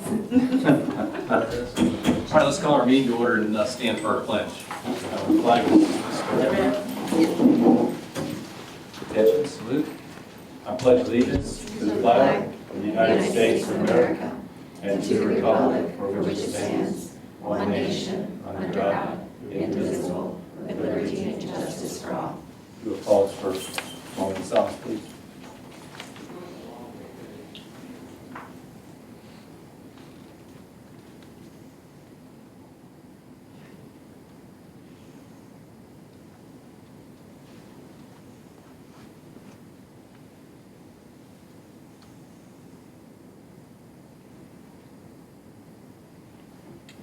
All right, let's call our meeting to order and stand for our pledge. Flag. Attention, salute. I pledge allegiance to the flag of the United States of America and to the republic for which it stands, one nation, under God, indivisible, with liberty and justice for all. Do a pause first. Moment of silence, please.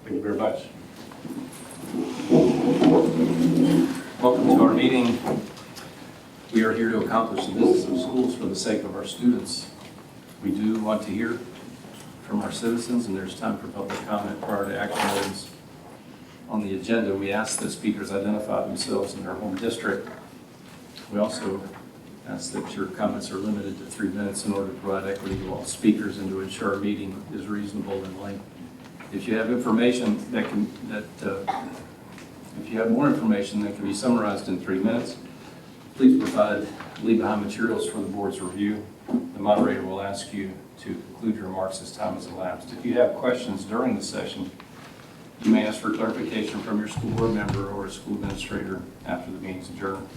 Thank you very much. Welcome to our meeting. We are here to accomplish the business of schools for the sake of our students. We do want to hear from our citizens, and there's time for public comment prior to action items on the agenda. We ask that speakers identify themselves in their home district. We also ask that your comments are limited to 3 minutes in order to provide equity to all speakers and to ensure our meeting is reasonable in length. If you have information if you have more information that can be summarized in 3 minutes, please leave behind materials for the board's review. The moderator will ask you to conclude your remarks as time has elapsed. If you have questions during the session, you may ask for clarification from your school board member or a school administrator after the meeting's adjourned.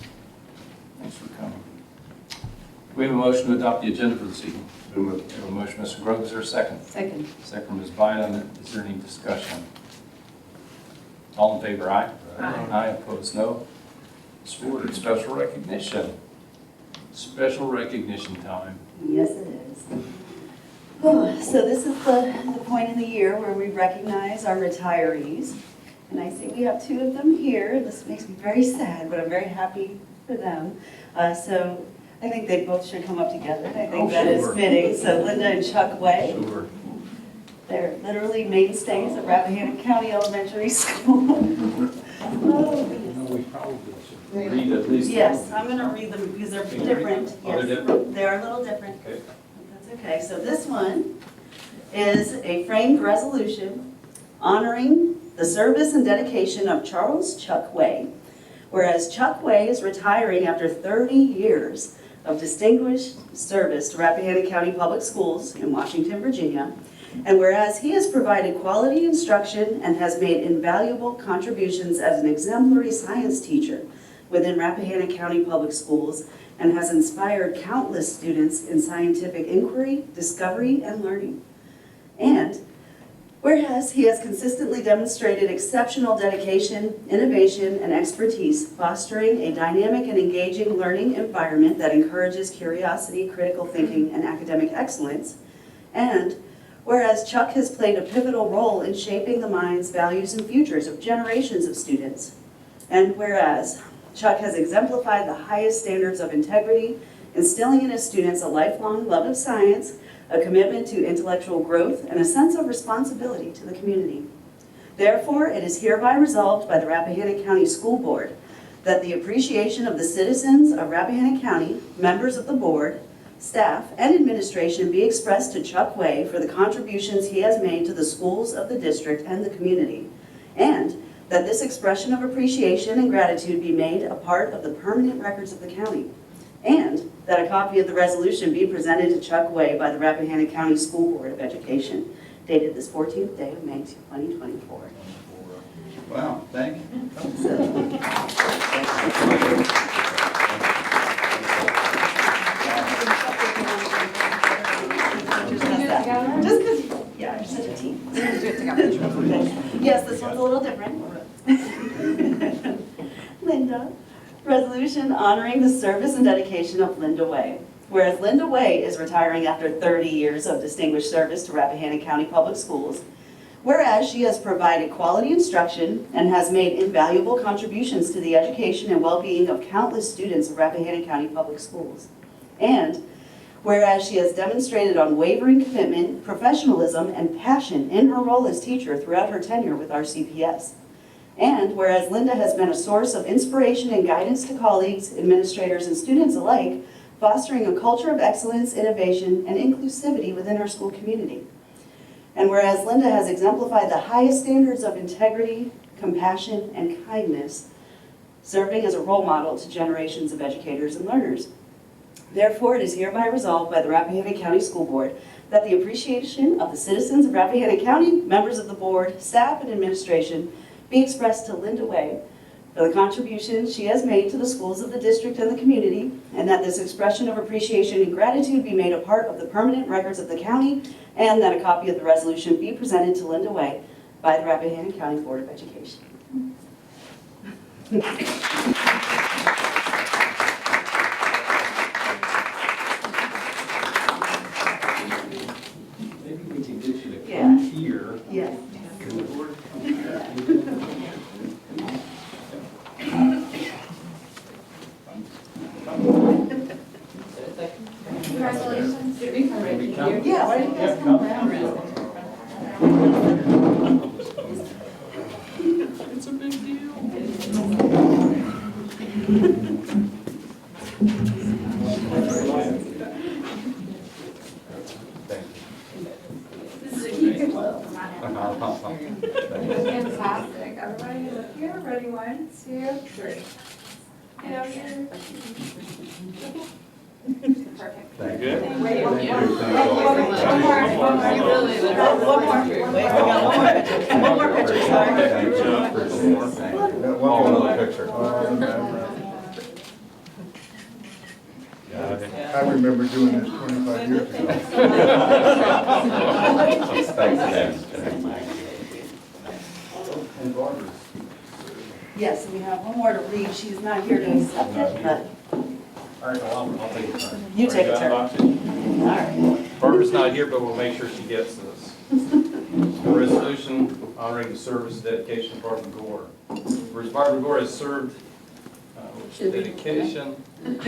Thanks for coming. We have a motion to adopt the agenda for this evening. We have a motion, Mr. Grove. Is there a second? Second. Second, Ms. Bynum. Is there any discussion? All in favor, aye? Aye. Aye, opposed, no. Ordered. Special recognition. Special recognition time. Yes, it is. Oh, so this is the point in the year where we recognize our retirees. And I see we have 2 of them here. This makes me very sad, but I'm very happy for them. So I think they both should come up together. I think that is fitting. So Linda and Chuck Way. Sure. They're literally mainstays at Rappahannock County Elementary School. Oh, We probably should read at least. yes, I'm going to read them because they're different. Oh, they're Yes, different? they're a little different. Okay. That's okay. So this one is a framed resolution honoring the service and dedication of Charles Chuck Way. Whereas Chuck Way is retiring after 30 years of distinguished service to Rappahannock County Public Schools in Washington, Virginia. And whereas he has provided quality instruction and has made invaluable contributions as an exemplary science teacher within Rappahannock County Public Schools and has inspired countless students in scientific inquiry, discovery, and learning. And whereas he has consistently demonstrated exceptional dedication, innovation, and expertise, fostering a dynamic and engaging learning environment that encourages curiosity, critical thinking, and academic excellence. And whereas Chuck has played a pivotal role in shaping the minds, values, and futures of generations of students. And whereas Chuck has exemplified the highest standards of integrity, instilling in his students a lifelong love of science, a commitment to intellectual growth, and a sense of responsibility to the community. Therefore, it is hereby resolved by the Rappahannock County School Board that the appreciation of the citizens of Rappahannock County, members of the board, staff, and administration be expressed to Chuck Way for the contributions he has made to the schools of the district and the community, and that this expression of appreciation and gratitude be made a part of the permanent records of the county, and that a copy of the resolution be presented to Chuck Way by the Rappahannock County School Board of Education, dated this 14th day of May 2024. Wow, thank you. Just because, yeah, you're such a team. Yes, this one's a little different. Linda, resolution honoring the service and dedication of Linda Way. Whereas Linda Way is retiring after 30 years of distinguished service to Rappahannock County Public Schools, whereas she has provided quality instruction and has made invaluable contributions to the education and well-being of countless students of Rappahannock County Public Schools, and whereas she has demonstrated unwavering commitment, professionalism, and passion in her role as teacher throughout her tenure with RCPS. And whereas Linda has been a source of inspiration and guidance to colleagues, administrators, and students alike, fostering a culture of excellence, innovation, and inclusivity within our school community. And whereas Linda has exemplified the highest standards of integrity, compassion, and kindness, serving as a role model to generations of educators and learners. Therefore, it is hereby resolved by the Rappahannock County School Board that the appreciation of the citizens of Rappahannock County, members of the board, staff, and administration be expressed to Linda Way for the contributions she has made to the schools of the district and the community, and that this expression of appreciation and gratitude be made a part of the permanent records of the county, and that a copy of the resolution be presented to Linda Way by the Rappahannock County Board of Education. Maybe we can get you to Yeah. come here. Yes. Can the board come here? Congratulations. Did we come right Maybe here? come. Yeah, why don't you guys come around? It's a big deal. This is a huge blow. Fantastic. Everybody look here. Ready? 1, 2, 3. Get over here. Perfect. Thank Good? Wait, one more. One more. Wait, we got one more picture. One more picture, sorry. One more picture. I remember doing this 25 years ago. And Barbara's. Yes, we have one more to read. She's not here to accept it, but, All right, well, I'll take a turn. You take a turn. All all right. Barbara's not here, but we'll make sure she gets this. A resolution honoring the service and dedication of Barbara Gore. Whereas Barbara Gore has served, Should be. dedication. The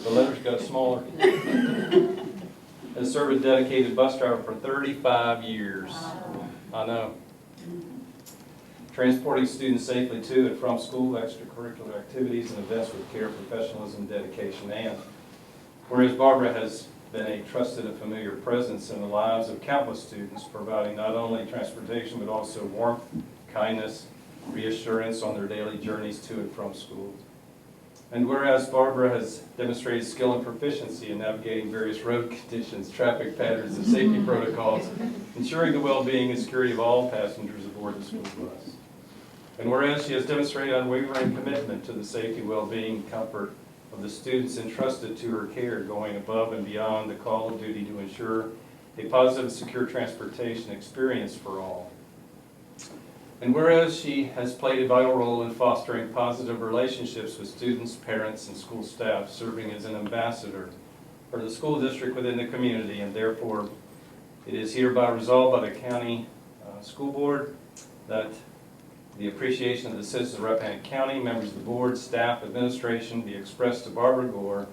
letters got smaller. Has served as dedicated bus driver for 35 years. I know. Transporting students safely to and from school, extracurricular activities and events with care, professionalism, dedication, and whereas Barbara has been a trusted and familiar presence in the lives of countless students, providing not only transportation but also warmth, kindness, reassurance on their daily journeys to and from school. And whereas Barbara has demonstrated skill and proficiency in navigating various road conditions, traffic patterns, and safety protocols, ensuring the well-being and security of all passengers aboard the school bus. And whereas she has demonstrated unwavering commitment to the safety, well-being, and comfort of the students entrusted to her care, going above and beyond the call of duty to ensure a positive and secure transportation experience for all. And whereas she has played a vital role in fostering positive relationships with students, parents, and school staff, serving as an ambassador for the school district within the community, and therefore it is hereby resolved by the County School Board that the appreciation of the citizens of Rappahannock County, members of the board, staff, administration be expressed to Barbara Gore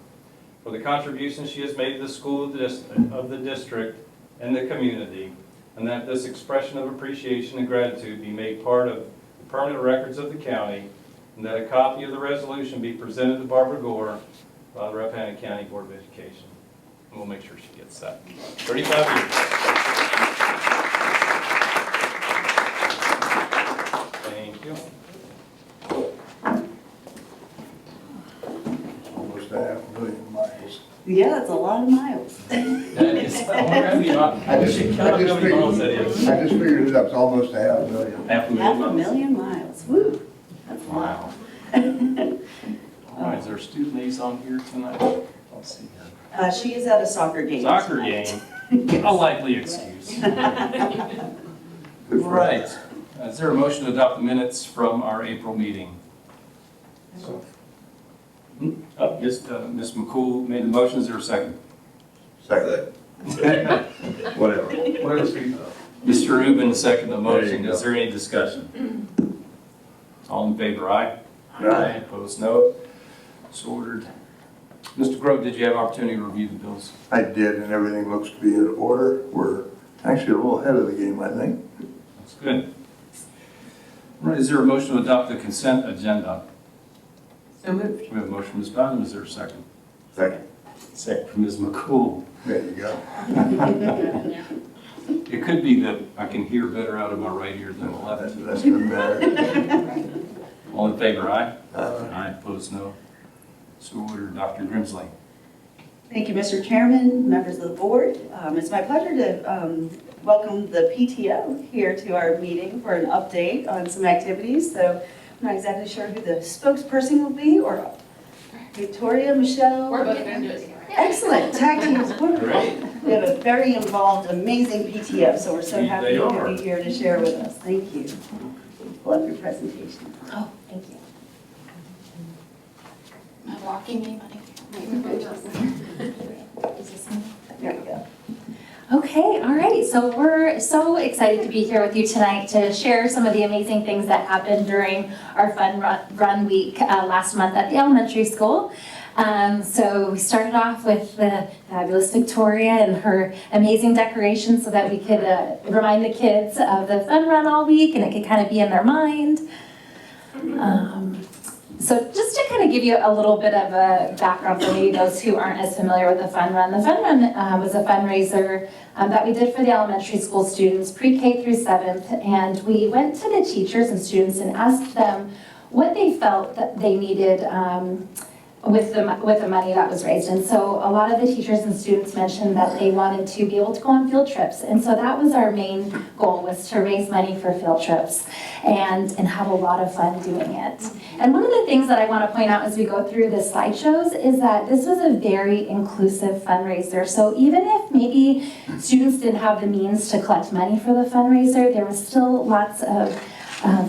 for the contributions she has made to the school of the district and the community, and that this expression of appreciation and gratitude be made part of the permanent records of the county, and that a copy of the resolution be presented to Barbara Gore by the Rappahannock County Board of Education. And we'll make sure she gets that. 35 years. Thank you. Almost 500,000 miles. Yeah, that's a lot of miles. That is, I just figured it up, it's almost 500,000. Half a million. Half a million miles. Woo, that's a lot. Wow. All right, is there a student ace on here tonight? Let's see here. She is at a soccer game. Soccer tonight. game, a likely excuse. Right, is there a motion to adopt the minutes from our April meeting? Yes, Ms. McCool made the motion, is there a second? Second. Whatever. Mr. Rubin seconded the There you motion, go. is there any discussion? All in favor, aye? Aye. Opposed, no. So ordered. Mr. Grove, did you have opportunity to review the bills? I did, and everything looks to be in order. We're actually a little ahead of the game, I think. That's good. All right, is there a motion to adopt the consent agenda? So moved. We have a motion from Ms. Bynum, is there a second? Second. Second from Ms. McCool. There you go. It could be that I can hear better out of my right ear than the left. That's even better. All in favor, aye? Uh, Aye, opposed, no. So ordered. Dr. Grimsley. Thank you, Mr. Chairman, members of the board. It's my pleasure to welcome the PTO here to our meeting for an update on some activities. So I'm not exactly sure who the spokesperson will be, or Victoria, Michelle? We're both going to do it together. Excellent, tag team's wonderful. Great. We have a very involved, amazing PTO, so we're so They happy to are. be here to share with us. Thank you. Pull up your presentation. Oh, thank you. Am I blocking anybody? Is this me? There we go. Okay, all right. So we're so excited to be here with you tonight to share some of the amazing things that happened during our Fun Run Week last month at the elementary school. So we started off with the fabulous Victoria and her amazing decorations so that we could remind the kids of the fun run all week and it could kind of be in their mind. So just to kind of give you a little bit of a background for maybe those who aren't as familiar with the Fun Run. The Fun Run was a fundraiser that we did for the elementary school students, pre-K through 7th, and we went to the teachers and students and asked them what they felt that they needed with the money that was raised. And so a lot of the teachers and students mentioned that they wanted to be able to go on field trips. And so that was our main goal, was to raise money for field trips and have a lot of fun doing it. And one of the things that I want to point out as we go through the slideshows is that this was a very inclusive fundraiser. So even if maybe students didn't have the means to collect money for the fundraiser, there was still lots of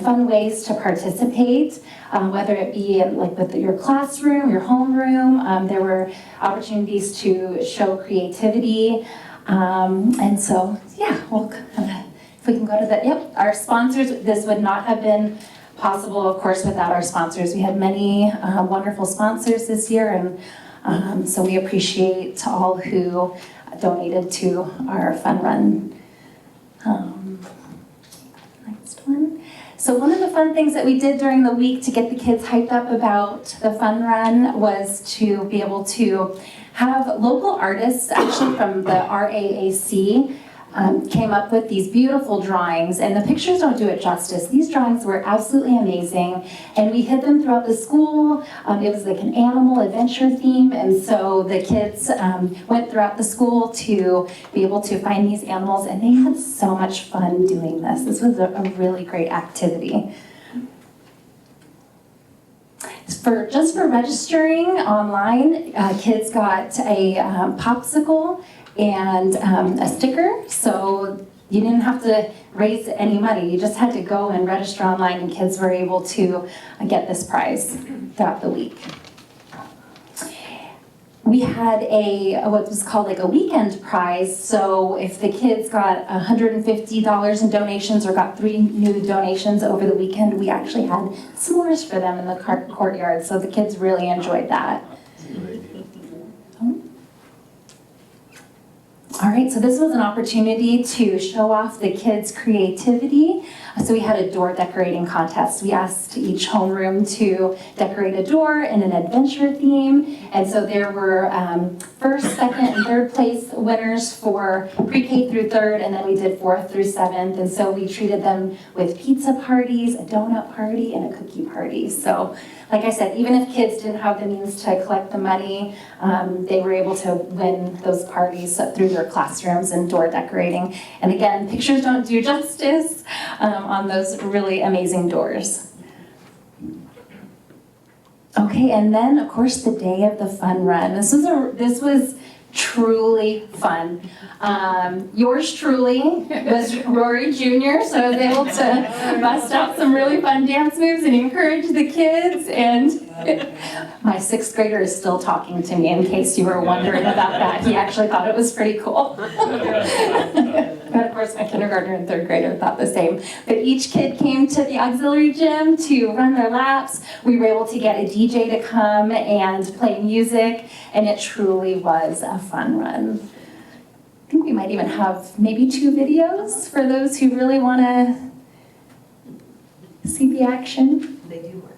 fun ways to participate, whether it be like with your classroom, your homeroom. There were opportunities to show creativity. And so, yeah, we'll if we can go to that. Yep, our sponsors, this would not have been possible, of course, without our sponsors. We had many wonderful sponsors this year, and so we appreciate all who donated to our Fun Run. Next one. So one of the fun things that we did during the week to get the kids hyped up about the Fun Run was to be able to have local artists, actually from the RAAC, came up with these beautiful drawings, and the pictures don't do it justice. These drawings were absolutely amazing, and we hid them throughout the school. It was like an animal adventure theme, and so the kids went throughout the school to be able to find these animals, and they had so much fun doing this. This was a really great activity. Just for registering online, kids got a popsicle and a sticker, so you didn't have to raise any money. You just had to go and register online, and kids were able to get this prize throughout the week. We had what was called like a weekend prize, so if the kids got $150 in donations or got 3 new donations over the weekend, we actually had s'mores for them in the courtyard, so the kids really enjoyed that. All right, so this was an opportunity to show off the kids' creativity. So we had a door decorating contest. We asked each homeroom to decorate a door in an adventure theme. And so there were first, second, and third place winners for pre-K through 3rd, and then we did 4th through 7th. And so we treated them with pizza parties, a donut party, and a cookie party. So like I said, even if kids didn't have the means to collect the money, they were able to win those parties through their classrooms and door decorating. And again, pictures don't do justice on those really amazing doors. Okay, and then of course the day of the Fun Run. This was truly fun. Yours truly was Rory Jr., so I was able to bust out some really fun dance moves and encourage the kids, and my 6th grader is still talking to me in case you were wondering about that. He actually thought it was pretty cool. But of course my kindergartner and 3rd grader thought the same. But each kid came to the auxiliary gym to run their laps. We were able to get a DJ to come and play music, and it truly was a fun run. I think we might even have maybe 2 videos for those who really want to see the action. They do work.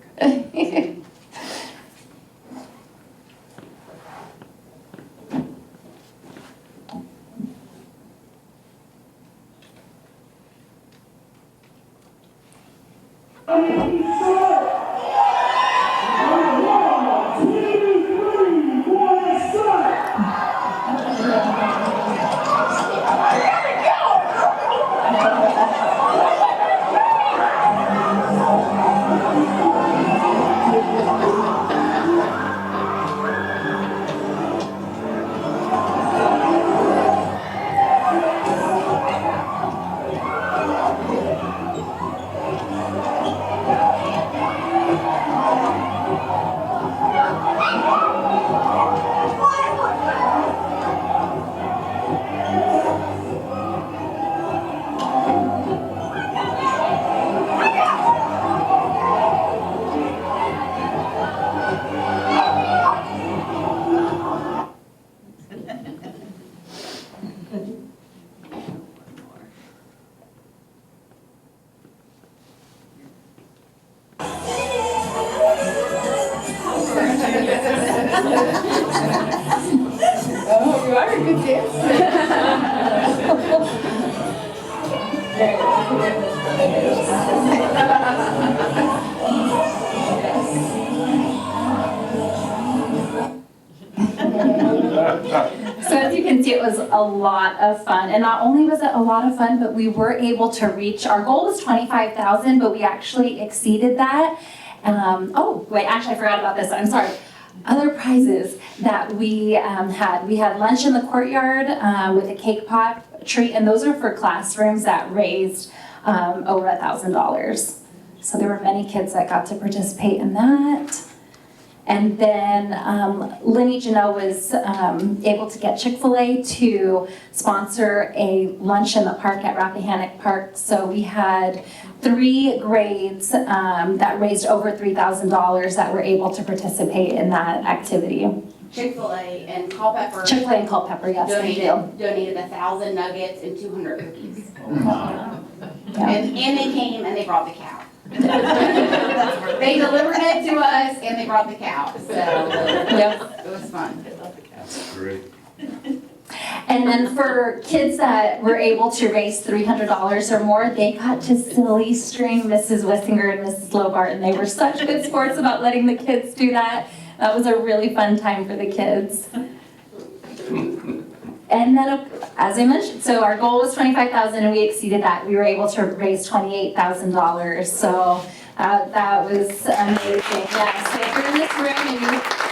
Oh, you are a good dancer. So as you can see, it was a lot of fun. And not only was it a lot of fun, but we were able to reach, our goal was 25,000, but we actually exceeded that. Oh, wait, actually I forgot about this, I'm sorry. Other prizes that we had lunch in the courtyard with a cake pop treat, and those are for classrooms that raised over $1,000. So there were many kids that got to participate in that. And then Lenny Janelle was able to get Chick-fil-A to sponsor a lunch in the park at Rappahannock Park. So we had 3 grades that raised over $3,000 that were able to participate in that activity. Chick-fil-A and Culpeper Chick-fil-A and Culpeper, yes, thank you. donated 1,000 nuggets and 200 cookies. Yeah. And they came and they brought the cow. They delivered it to us and they brought the cow, so Yep. it was fun. That's great. And then for kids that were able to raise $300 or more, they got to silly string Mrs. Wissinger and Mrs. Lobart, and they were such good sports about letting the kids do that. That was a really fun time for the kids. And then, as I mentioned, so our goal was 25,000 and we exceeded that. We were able to raise $28,000. So that was amazing. Yeah, so if you're in this room and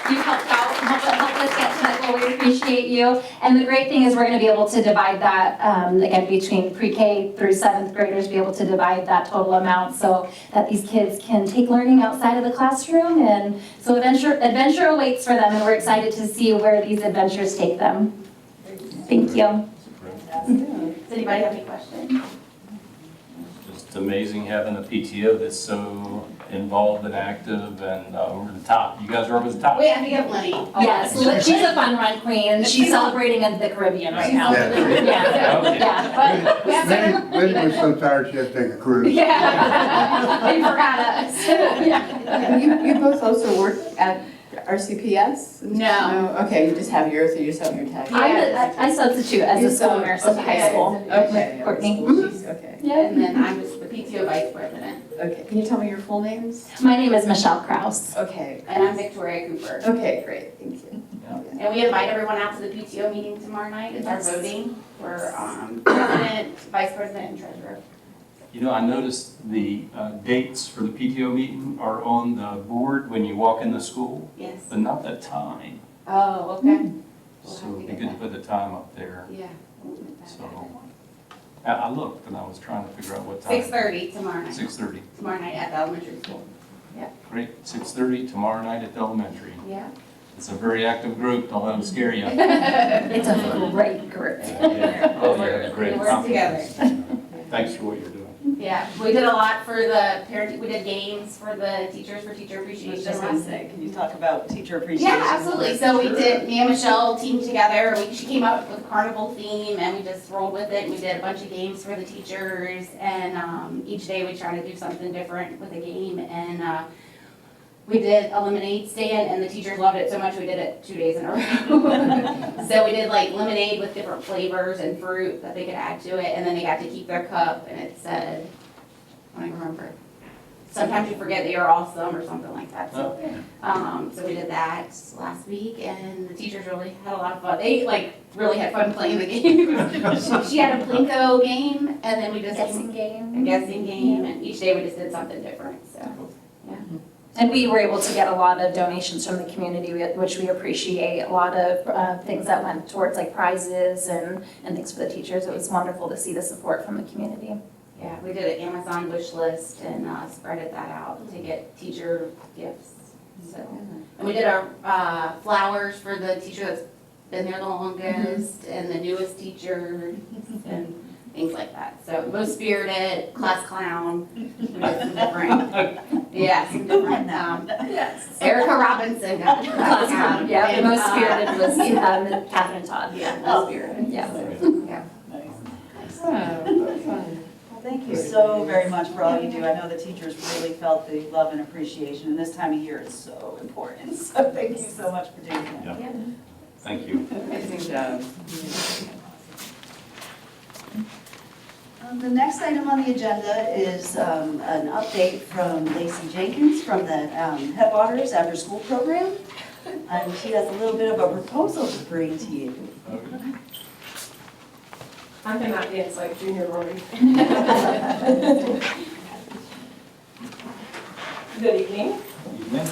you helped out, help us get to that goal, we appreciate you. And the great thing is we're going to be able to divide that, again, between pre-K through 7th graders, be able to divide that total amount so that these kids can take learning outside of the classroom. And so adventure awaits for them, and we're excited to see where these adventures take them. Thank you. Does anybody have any questions? Just amazing having a PTO that's so involved and active and over the top. You guys are over the top. Wait, I think of Lenny. Yes, she's a fun run queen. She's celebrating in the Caribbean right now. Yeah. Yeah. But Lynn was so tired she had to take a cruise. Yeah. They forgot us. Yeah. You both also work at RCPS? No. Okay, you just have yours, so you just have your tag. I substitute as a school nurse at the high school. Okay. Courtney. Okay, Yeah. And then I was the PTO vice president. okay. Can you tell me your full names? My name is Michelle Kraus. Okay. And I'm Victoria Cooper. Okay, great, thank you. And we invite everyone out to the PTO meeting tomorrow night. It's our voting for president, vice president, and treasurer. You know, I noticed the dates for the PTO meeting are on the board when you walk in the school, Yes. but not the time. Oh, okay. So it'd be good to put the time up there. Yeah. So I looked and I was trying to figure out what time. 6:30 tomorrow night. 6:30. Tomorrow night at the elementary school. Great. 6:30 tomorrow night at the elementary. Yeah. It's a very active group. Don't let them scare you. It's a great group. Yeah. Oh, yeah, great. We work together. Thanks for what you're doing. Yeah, we did a lot for the parent, we did games for the teachers for teacher I was appreciation just gonna month. say, can you talk about teacher appreciation? Yeah, absolutely. So we did, me and Michelle teamed together. She came up with a carnival theme and we just rolled with it. And we did a bunch of games for the teachers and each day we try to do something different with a game. And we did a lemonade stand and the teachers loved it so much we did it 2 days in a row. So we did like lemonade with different flavors and fruit that they could add to it. And then they got to keep their cup and it said, I don't even remember. sometimes you forget that you're awesome or something like that, so. So we did that last week, and the teachers really had a lot of fun. They like really had fun playing the game. She had a Plinko game, and then we just Guessing a game. guessing game, and each day we just did something different, so. And we were able to get a lot of donations from the community, which we appreciate. A lot of things that went towards like prizes and things for the teachers. It was wonderful to see the support from the community. Yeah, we did an Amazon wish list and spreaded that out to get teacher gifts. So, and we did our flowers for the teacher that's been there the longest and the newest teacher and things like that. So most spirited, class clown, we did some different, yeah, some different. Yes. Erica Robinson got class clown. Yeah, the And, most spirited was Catherine Todd. Yeah, Oh. most spirited. Yeah. Well, thank you so very much for all you do. I know the teachers really felt the love and appreciation, and this time of year is so important. So thank you so much for doing that. Yeah. Thank you. Amazing job. The next item on the agenda is an update from Lacey Jenkins from the Headwaters After School Program. And she has a little bit of a proposal to bring to you. I cannot dance like Junior Rory. Good evening. Evening.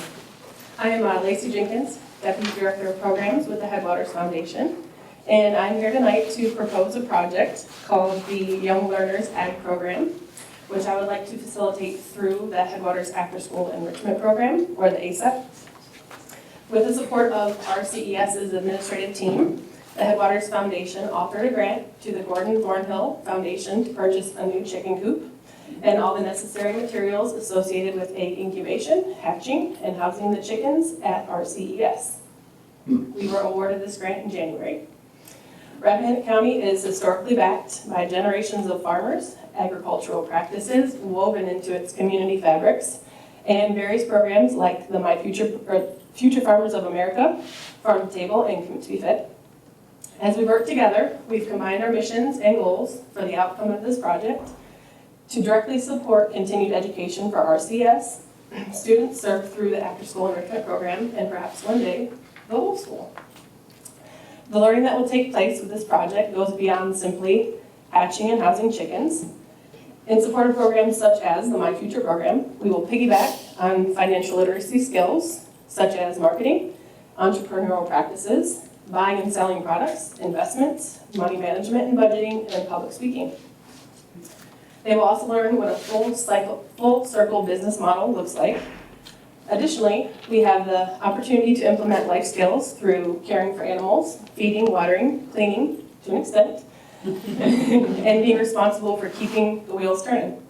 I am Lacey Jenkins, Deputy Director of Programs with the Headwaters Foundation. And I'm here tonight to propose a project called the Young Learners Ag Program, which I would like to facilitate through the Headwaters After School Enrichment Program, or the ASEP. With the support of our CES's administrative team, the Headwaters Foundation offered a grant to the Gordon Thornhill Foundation to purchase a new chicken coop and all the necessary materials associated with egg incubation, hatching, and housing the chickens at our CES. We were awarded this grant in January. Rappahannock County is historically backed by generations of farmers, agricultural practices woven into its community fabrics, and various programs like the Future Farmers of America, Farm to Table, and Coop to be Fed. As we work together, we've combined our missions and goals for the outcome of this project to directly support continued education for RCS, students served through the after-school enrichment program, and perhaps one day, the whole school. The learning that will take place with this project goes beyond simply hatching and housing chickens. In support of programs such as the My Future program, we will piggyback on financial literacy skills such as marketing, entrepreneurial practices, buying and selling products, investments, money management and budgeting, and public speaking. They will also learn what a full circle business model looks like. Additionally, we have the opportunity to implement life skills through caring for animals, feeding, watering, cleaning to an extent, and being responsible for keeping the wheels turning.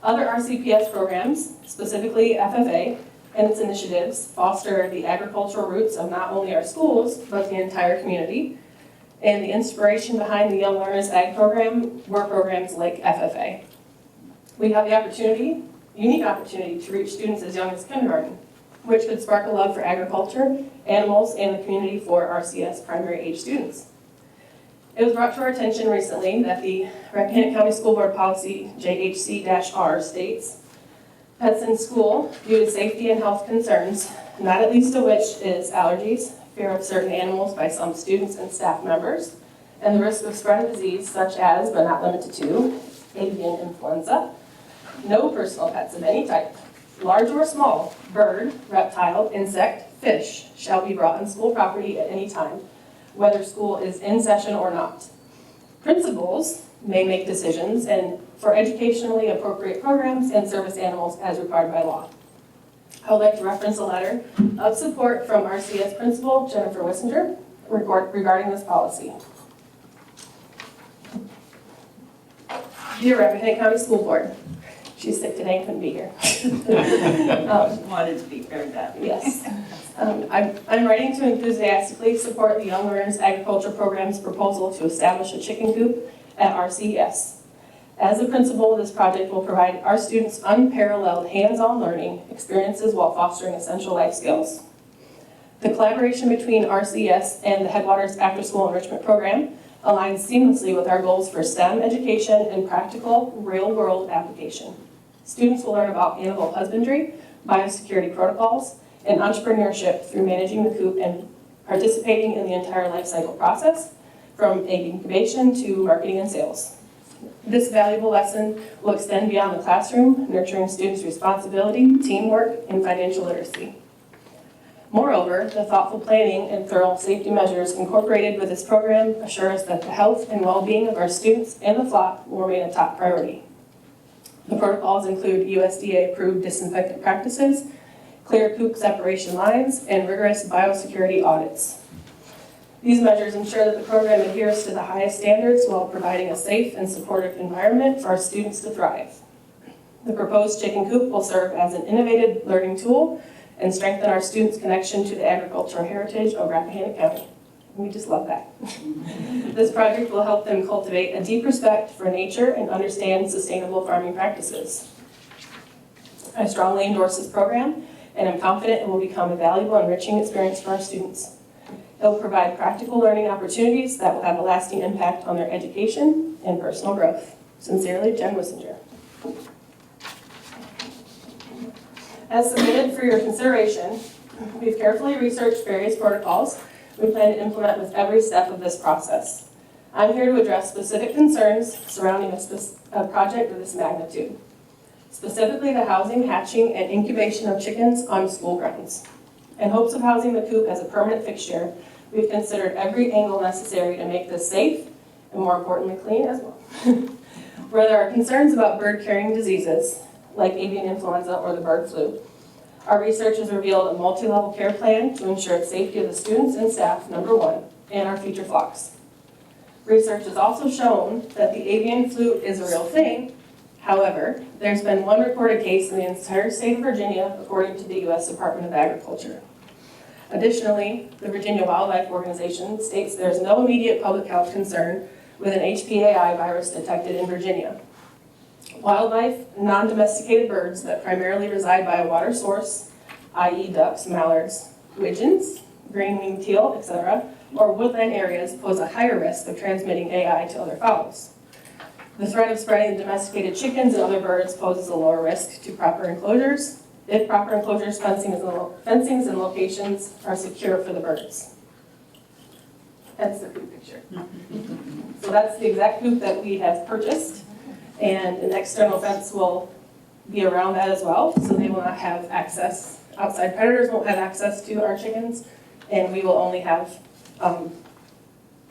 Other RCPS programs, specifically FFA and its initiatives, foster the agricultural roots of not only our schools, but the entire community. And the inspiration behind the Young Learners Ag program were programs like FFA. We have the unique opportunity to reach students as young as kindergarten, which could spark a love for agriculture, animals, and the community for RCS primary age students. It was brought to our attention recently that the Rappahannock County School Board Policy JHC-R states, pets in school due to safety and health concerns, not at least of which is allergies, fear of certain animals by some students and staff members, and the risk of spread of disease such as, but not limited to, avian influenza. No personal pets of any type, large or small, bird, reptile, insect, fish, shall be brought on school property at any time, whether school is in session or not. Principals may make decisions and for educationally appropriate programs and service animals as required by law. I would like to reference a letter of support from RCS Principal Jennifer Wissinger regarding this policy. Dear Rappahannock County School Board, she's sick today and couldn't be here. Wanted to be very badly. Yes. I'm writing to enthusiastically support the Young Learners Agriculture Program's proposal to establish a chicken coop at RCES. As a principal, this project will provide our students unparalleled hands-on learning experiences while fostering essential life skills. The collaboration between RCES and the Headwaters After School Enrichment Program aligns seamlessly with our goals for STEM education and practical, real-world application. Students will learn about animal husbandry, biosecurity protocols, and entrepreneurship through managing the coop and participating in the entire life cycle process, from egg incubation to marketing and sales. This valuable lesson will extend beyond the classroom, nurturing students' responsibility, teamwork, and financial literacy. Moreover, the thoughtful planning and thorough safety measures incorporated with this program assure us that the health and well-being of our students and the flock will remain a top priority. The protocols include USDA-approved disinfectant practices, clear coop separation lines, and rigorous biosecurity audits. These measures ensure that the program adheres to the highest standards while providing a safe and supportive environment for our students to thrive. The proposed chicken coop will serve as an innovative learning tool and strengthen our students' connection to the agricultural heritage of Rappahannock County. We just love that. This project will help them cultivate a deep respect for nature and understand sustainable farming practices. I strongly endorse this program, and I'm confident it will become a valuable and enriching experience for our students. It will provide practical learning opportunities that will have a lasting impact on their education and personal growth. Sincerely, Jen Wissinger. As submitted for your consideration, we've carefully researched various protocols we plan to implement with every step of this process. I'm here to address specific concerns surrounding a project of this magnitude, specifically the housing, hatching, and incubation of chickens on school grounds. In hopes of housing the coop as a permanent fixture, we've considered every angle necessary to make this safe and, more importantly, clean as well. Where there are concerns about bird-carrying diseases, like avian influenza or the bird flu, our research has revealed a multi-level care plan to ensure the safety of the students and staff, number one, and our future flocks. Research has also shown that the avian flu is a real thing. However, there's been one reported case in the entire state of Virginia, according to the U.S. Department of Agriculture. Additionally, the Virginia Wildlife Organization states there's no immediate public health concern with an HPAI virus detected in Virginia. Wildlife, non-domesticated birds that primarily reside by a water source, i.e. ducks, mallards, widgeons, green-winged teal, etc., or woodland areas pose a higher risk of transmitting AI to other fowls. The threat of spreading domesticated chickens and other birds poses a lower risk to proper enclosures, if proper enclosures, fencings, and locations are secure for the birds. That's the coop picture. So that's the exact coop that we have purchased, and an external fence will be around that as well, so they will not have access, outside predators won't have access to our chickens, and we will only have,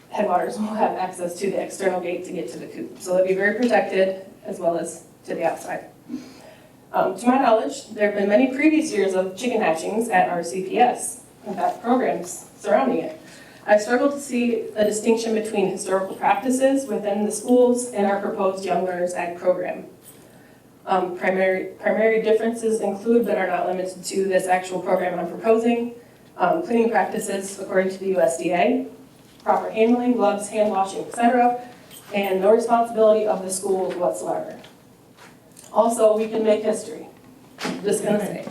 headwaters will have access to the external gate to get to the coop. So they'll be very protected as well as to the outside. To my knowledge, there have been many previous years of chicken hatchings at our CPS, in fact, programs surrounding it. I struggle to see a distinction between historical practices within the schools and our proposed Young Learners Ag program. Primary differences include, but are not limited to, this actual program I'm proposing, cleaning practices according to the USDA, proper handling, gloves, hand washing, etc., and no responsibility of the schools whatsoever. Also, we can make history. I'm just gonna say.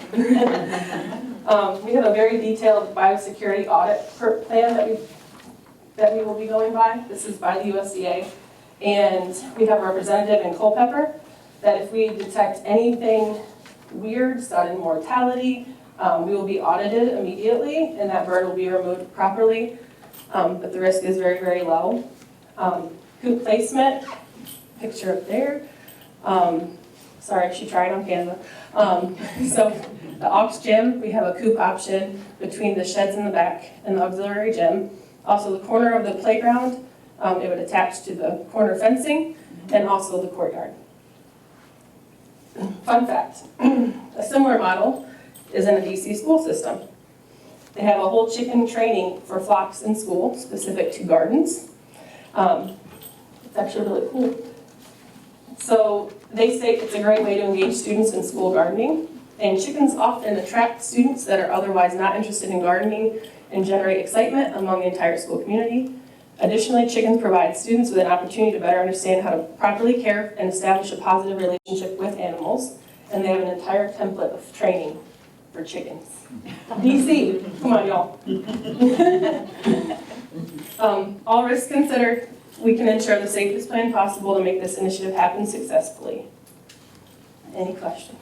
We have a very detailed biosecurity audit plan that we will be going by. This is by the USDA. And we have a representative in Culpeper that if we detect anything weird, sudden mortality, we will be audited immediately and that bird will be removed properly. But the risk is very, very low. Coop placement, picture up there. Sorry, she tried on Canva. So the aux gym, we have a coop option between the sheds in the back and the auxiliary gym. Also the corner of the playground, it would attach to the corner fencing and also the courtyard. Fun fact, a similar model is in a DC school system. They have a whole chicken training for flocks in school specific to gardens. It's actually really cool. So they say it's a great way to engage students in school gardening, and chickens often attract students that are otherwise not interested in gardening and generate excitement among the entire school community. Additionally, chickens provide students with an opportunity to better understand how to properly care and establish a positive relationship with animals, and they have an entire template of training for chickens. DC, come on y'all. All risks considered, we can ensure the safest plan possible to make this initiative happen successfully. Any questions?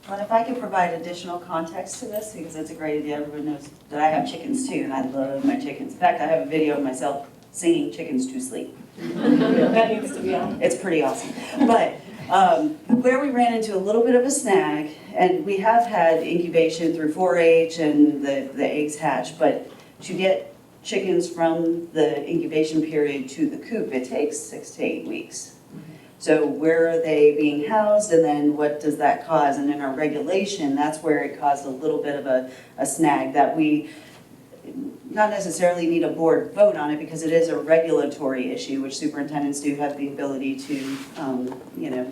Well, if I could provide additional context to this, because it's a great idea, everyone knows that I have chickens too, and I love my chickens. In fact, I have a video of myself singing chickens to sleep. That needs to be on. It's pretty awesome. But where we ran into a little bit of a snag, and we have had incubation through 4-H and the eggs hatch, but to get chickens from the incubation period to the coop, it takes 6 to 8 weeks. So where are they being housed, and then what does that cause? And in our regulation, that's where it caused a little bit of a snag that we not necessarily need a board vote on it, because it is a regulatory issue, which superintendents do have the ability to,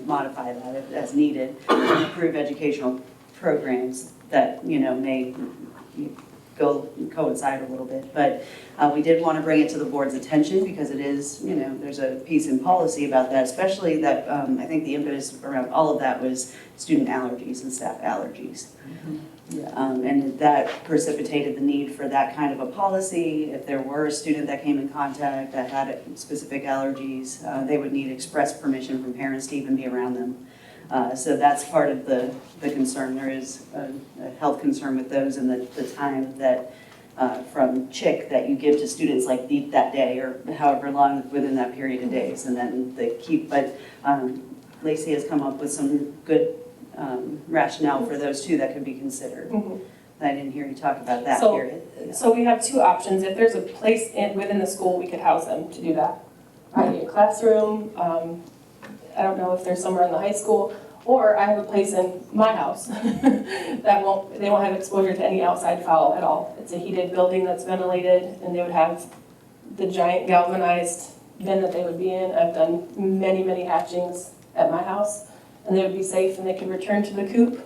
modify that as needed, and approve educational programs that, may coincide a little bit. But we did want to bring it to the board's attention, because it is, there's a piece in policy about that, especially that I think the impetus around all of that was student allergies and staff allergies. And that precipitated the need for that kind of a policy. If there were a student that came in contact that had specific allergies, they would need express permission from parents to even be around them. So that's part of the concern. There is a health concern with those, and the time that from chick that you give to students, like that day or however long within that period of days, and then they keep. But Lacey has come up with some good rationale for those too that could be considered. I didn't hear you talk about that period. So we have 2 options. If there's a place within the school, we could house them to do that. Maybe a classroom. I don't know if there's somewhere in the high school, or I have a place in my house that they won't have exposure to any outside fowl at all. It's a heated building that's ventilated, and they would have the giant galvanized bin that they would be in. I've done many, many hatchings at my house, and they would be safe, and they could return to the coop.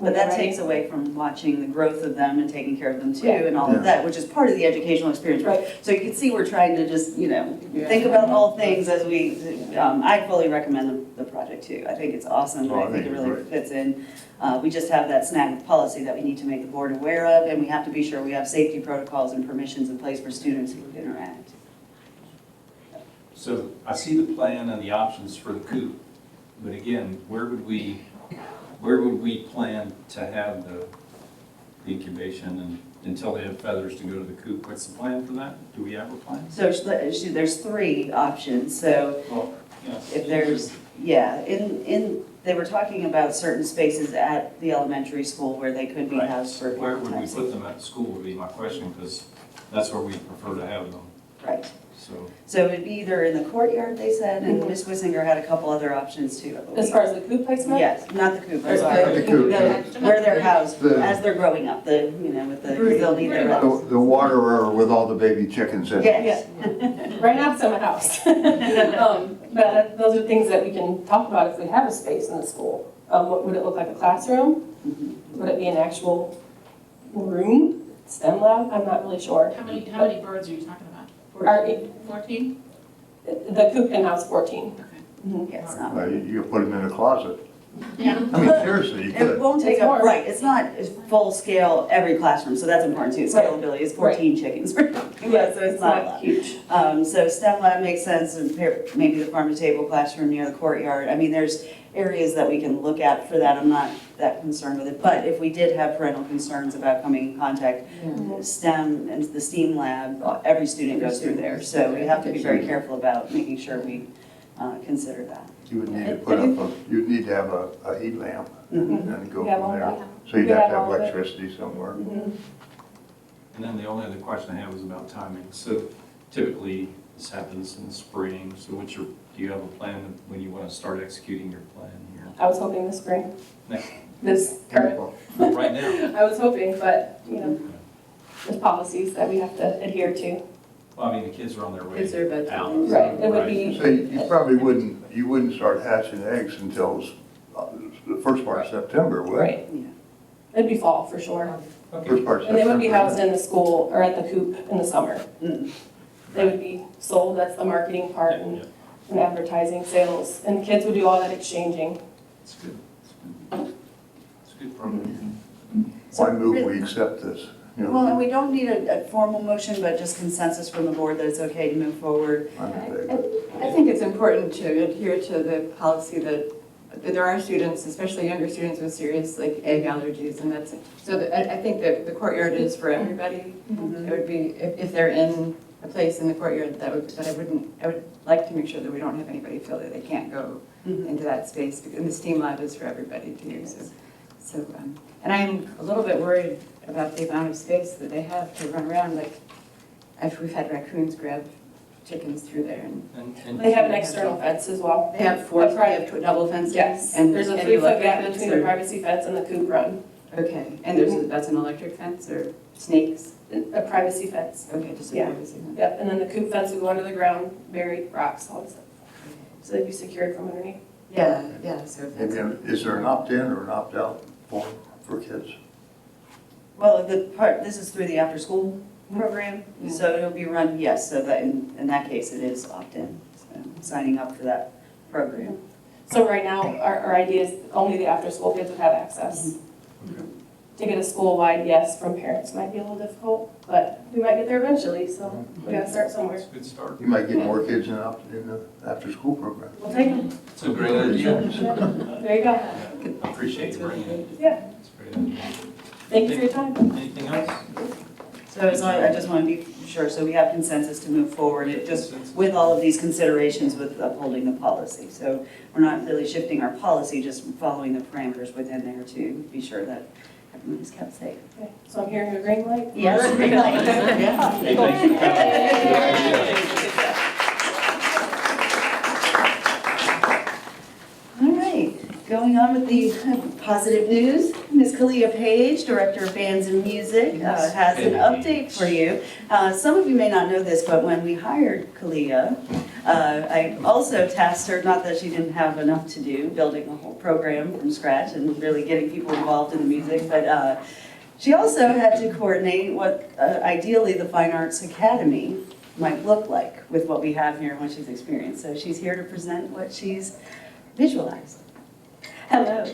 But that takes away from watching the growth of them and taking care of them too, Yeah. and all of that, which is part of the educational experience. Right. So you can see we're trying to just, think about all things as we, I fully recommend the project too. I think it's awesome, and I think it really fits in. We just have that snag of policy that we need to make the board aware of, and we have to be sure we have safety protocols and permissions in place for students who interact. So I see the plan and the options for the coop, but again, where would we plan to have the incubation and until they have feathers to go to the coop? What's the plan for that? Do we have a plan? So there's 3 options. So Well, yeah. if there's, they were talking about certain spaces at the elementary school where they could be Right. housed for Where would we times. put them at school would be my question, because that's where we prefer to have them, Right. so. So it'd be either in the courtyard, they said, and Ms. Wissinger had a couple other options too, I believe. As far as the coop placement? Yes, not the coop, I'm Or sorry. the coop. Where they're housed The- as they're growing up, they'll need their house. The waterer with all the baby chickens in it. Yes. Right now it's in my house. But those are things that we can talk about if we have a space in the school. What would it look like, a classroom? Would it be an actual room, STEM lab? I'm not really sure. How many birds are you talking about? Our- 14? The coop can house 14. Yes, not. You could put them in a closet. Yeah. I mean, seriously, you It could. won't take It's up, more. right, it's not full scale every classroom, so that's important too. Right. Scalability is 14 chickens. Yeah, so it's not a lot. Huge. So STEM lab makes sense, and maybe the farm to table classroom near the courtyard. I mean, there's areas that we can look at for that. I'm not that concerned with it. But if we did have parental concerns about coming in contact, STEM and the STEAM lab, every student goes through there. So we have to be very careful about making sure we consider that. You would need to put up you'd need to have a heat lamp and go We have from all there. that. So you'd We have have to have all of it. electricity somewhere. And then the only other question I have is about timing. So typically, this happens in the spring, so do you have a plan of when you want to start executing your plan here? I was hoping this spring. No. This current. Right now? I was hoping, but, there's policies that we have to adhere to. Well, I mean, the kids are on their way Kids are about to out. leave. Right, it would Right. be, So you probably wouldn't start hatching eggs until the first part of September, would you? right. It'd be fall for sure. Okay. First part of And they September. would be housed in the school or at the coop in the summer. They would be sold, that's the marketing part Yeah, yeah. and advertising, sales. And kids would do all that exchanging. It's good. It's a good program. Why move we accept this? You know, Well, and we don't need a formal motion, but just consensus from the board that it's okay to move forward. I'm in favor. I think it's important to adhere to the policy that there are students, especially younger students with serious like egg allergies, and that's, so I think that the courtyard is for everybody. It would be, if they're in a place in the courtyard, I would like to make sure that we don't have anybody feel that they can't go into that space, and the STEAM lab is for everybody too, and I'm a little bit worried about the amount of space that they have to run around, like, we've had raccoons grab chickens through there, and They have an external fence as well. they have four, they have double fences? Yes, And there's a and 3-foot electric gap fence, between the or- privacy fence and the coop run. Okay, and that's an electric fence or snakes? A privacy fence. Okay, just a Yeah. privacy fence. Yep, and then the coop fence would go under the ground, buried rocks, all that stuff. So they'd be secured from underneath. Yeah, so if Maybe, that's, is there an opt-in or an opt-out form for kids? Well, this is through the after-school program, so it'll be run, yes, so that in that case, it is opt-in, so signing up for that program. So right now, our idea is only the after-school kids would have access. To get a school-wide yes from parents might be a little difficult, but we might get there eventually, so we gotta start somewhere. It's a good start. You might get more kids in the after-school program. We'll take them. It's a great idea. There you go. I appreciate you bringing it. Yeah, It's a great idea. thank you for your time. Anything else? So as I just want to be sure, so we have consensus to move forward, it just with all of these considerations with upholding the policy. So we're not really shifting our policy, just following the parameters within there to be sure that everyone is kept safe. Okay, so I'm hearing a green light? Yes, green light. Yeah. All right, going on with the positive news, Ms. Kalia Page, Director of Bands and Music, has an update for you. Some of you may not know this, but when we hired Kalia, I also tasked her, not that she didn't have enough to do, building a whole program from scratch and really getting people involved in the music, but she also had to coordinate what ideally the Fine Arts Academy might look like with what we have here and what she's experienced. So she's here to present what she's visualized. Hello.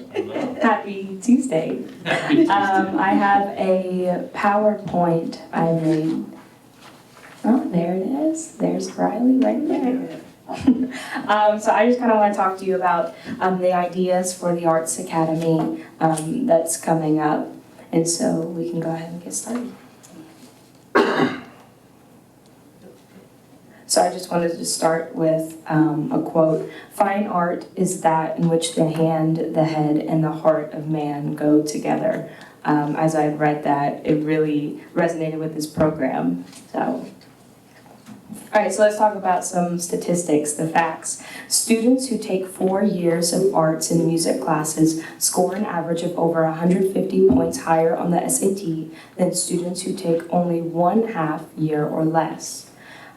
Happy Tuesday. I have a PowerPoint I made. Oh, there it is. There's Riley right there. So I just kind of want to talk to you about the ideas for the Arts Academy that's coming up. And so we can go ahead and get started. So I just wanted to start with a quote. Fine art is that in which the hand, the head, and the heart of man go together. As I read that, it really resonated with this program. So. All right, so let's talk about some statistics, the facts. Students who take 4 years of arts and music classes score an average of over 150 points higher on the SAT than students who take only 1/2 year or less.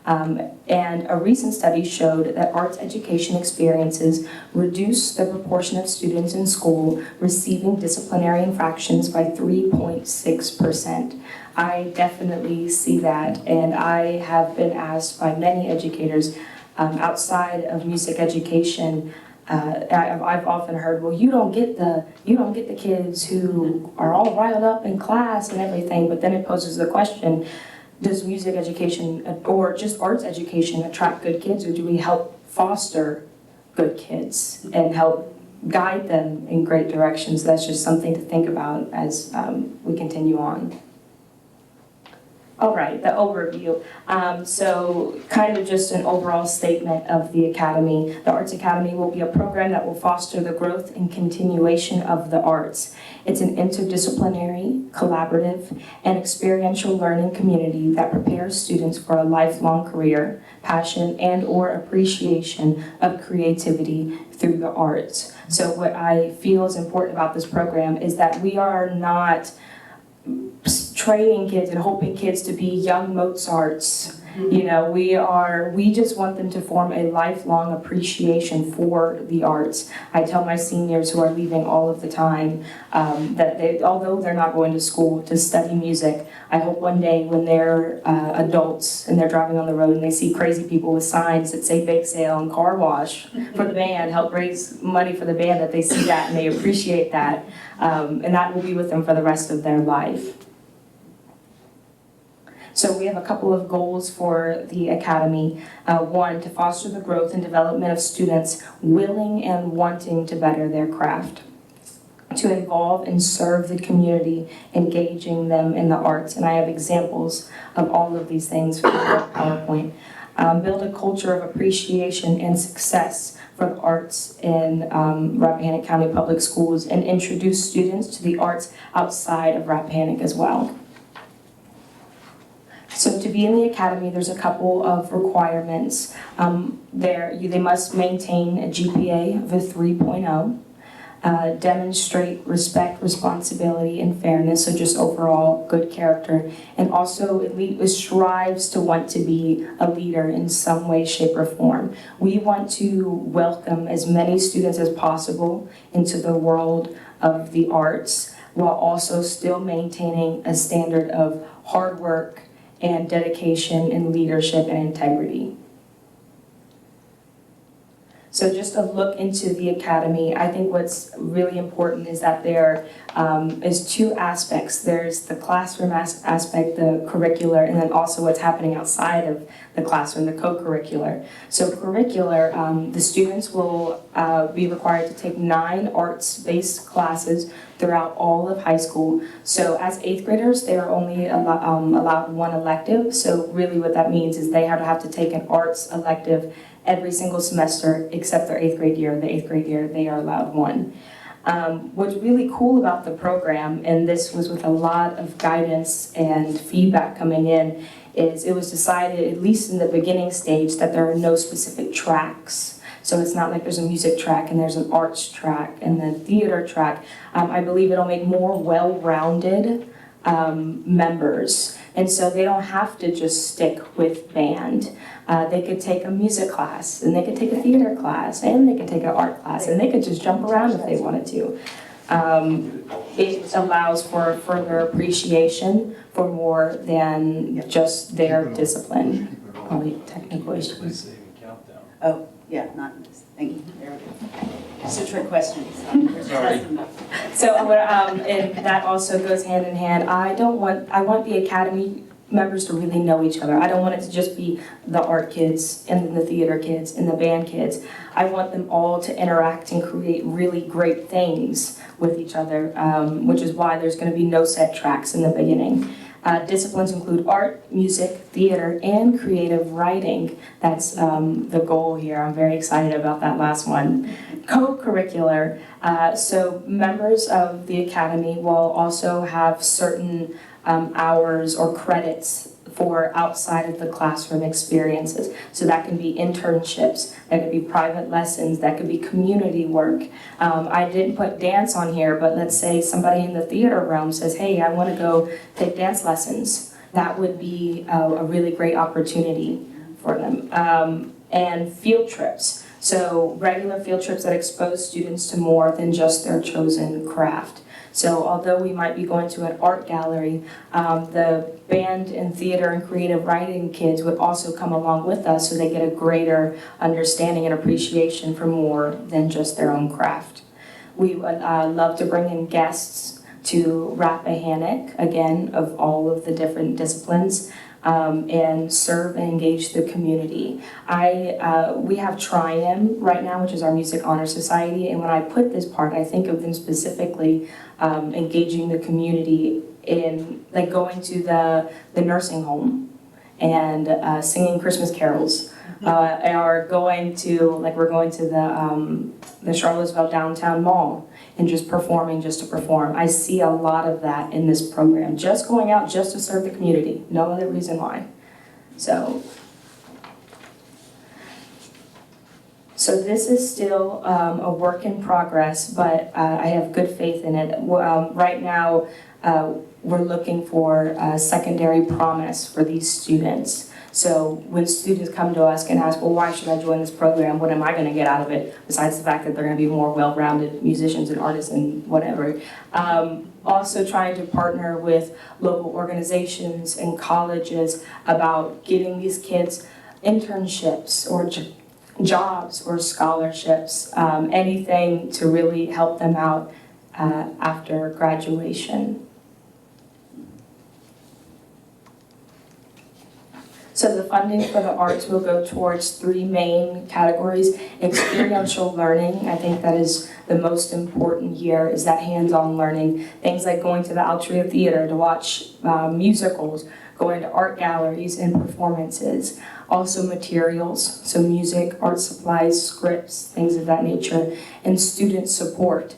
And a recent study showed that arts education experiences reduce the proportion of students in school receiving disciplinary infractions by 3.6%. I definitely see that, and I have been asked by many educators outside of music education. I've often heard, well, you don't get the kids who are all riled up in class and everything. But then it poses the question: does music education or just arts education attract good kids, or do we help foster good kids and help guide them in great directions? That's just something to think about as we continue on. All right, the overview. So kind of just an overall statement of the Academy. The Arts Academy will be a program that will foster the growth and continuation of the arts. It's an interdisciplinary, collaborative, and experiential learning community that prepares students for a lifelong career, passion, and/or appreciation of creativity through the arts. So what I feel is important about this program is that we are not training kids and hoping kids to be young Mozarts. You know, we just want them to form a lifelong appreciation for the arts. I tell my seniors who are leaving all of the time that although they're not going to school to study music, I hope one day when they're adults and they're driving on the road and they see crazy people with signs that say bake sale and car wash for the band, help raise money for the band, that they see that and they appreciate that. And that will be with them for the rest of their life. So we have a couple of goals for the Academy. One, to foster the growth and development of students willing and wanting to better their craft. To involve and serve the community, engaging them in the arts. And I have examples of all of these things for the PowerPoint. Build a culture of appreciation and success for the arts in Rappahannock County Public Schools and introduce students to the arts outside of Rappahannock as well. So to be in the Academy, there's a couple of requirements. They must maintain a GPA of a 3.0. Demonstrate respect, responsibility, and fairness, so just overall good character, and also it strives to want to be a leader in some way, shape, or form. We want to welcome as many students as possible into the world of the arts, while also still maintaining a standard of hard work and dedication and leadership and integrity. So just a look into the Academy, I think what's really important is that there is two aspects. There's the classroom aspect, the curricular, and then also what's happening outside of the classroom, the co-curricular. So curricular, the students will be required to take 9 arts-based classes throughout all of high school. So as 8th graders, they are only allowed 1 elective. So really what that means is they have to take an arts elective every single semester except their 8th grade year. The 8th grade year, they are allowed 1. What's really cool about the program, and this was with a lot of guidance and feedback coming in, is it was decided, at least in the beginning stage, that there are no specific tracks. So it's not like there's a music track and there's an arts track and the theater track. I believe it'll make more well-rounded members. And so they don't have to just stick with band. They could take a music class, and they could take a theater class, and they could take an art class, and they could just jump around if they wanted to. It allows for further appreciation for more than just their discipline. Probably technical issues. Oh, yeah, not this. Thank you. There we go. It's a trick question. Sorry. So, and that also goes hand in hand. I want the Academy members to really know each other. I don't want it to just be the art kids and the theater kids and the band kids. I want them all to interact and create really great things with each other, which is why there's going to be no set tracks in the beginning. Disciplines include art, music, theater, and creative writing. That's the goal here. I'm very excited about that last one. Co-curricular. So members of the Academy will also have certain hours or credits for outside of the classroom experiences. So that can be internships, that could be private lessons, that could be community work. I didn't put dance on here, but let's say somebody in the theater realm says, hey, I want to go take dance lessons. That would be a really great opportunity for them. And field trips. So regular field trips that expose students to more than just their chosen craft. So although we might be going to an art gallery, the band and theater and creative writing kids would also come along with us so they get a greater understanding and appreciation for more than just their own craft. We would love to bring in guests to Rappahannock, again, of all of the different disciplines. And serve and engage the community. We have Tri-M right now, which is our Music Honor Society, and when I put this part, I think of them specifically engaging the community in like going to the nursing home and singing Christmas carols. Or going to, like we're going to the Charlottesville Downtown Mall and just performing just to perform. I see a lot of that in this program, just going out just to serve the community, no other reason why. So this is still a work in progress, but I have good faith in it. Right now, we're looking for a secondary promise for these students. So when students come to us and ask, well, why should I join this program? What am I going to get out of it? Besides the fact that they're going to be more well-rounded musicians and artists and whatever. Also trying to partner with local organizations and colleges about giving these kids internships or jobs or scholarships, anything to really help them out after graduation. So the funding for the arts will go towards three main categories. Experiential learning, I think that is the most important here, is that hands-on learning. Things like going to the Altria Theater to watch musicals, going to art galleries and performances. Also materials, so music, art supplies, scripts, things of that nature, and student support.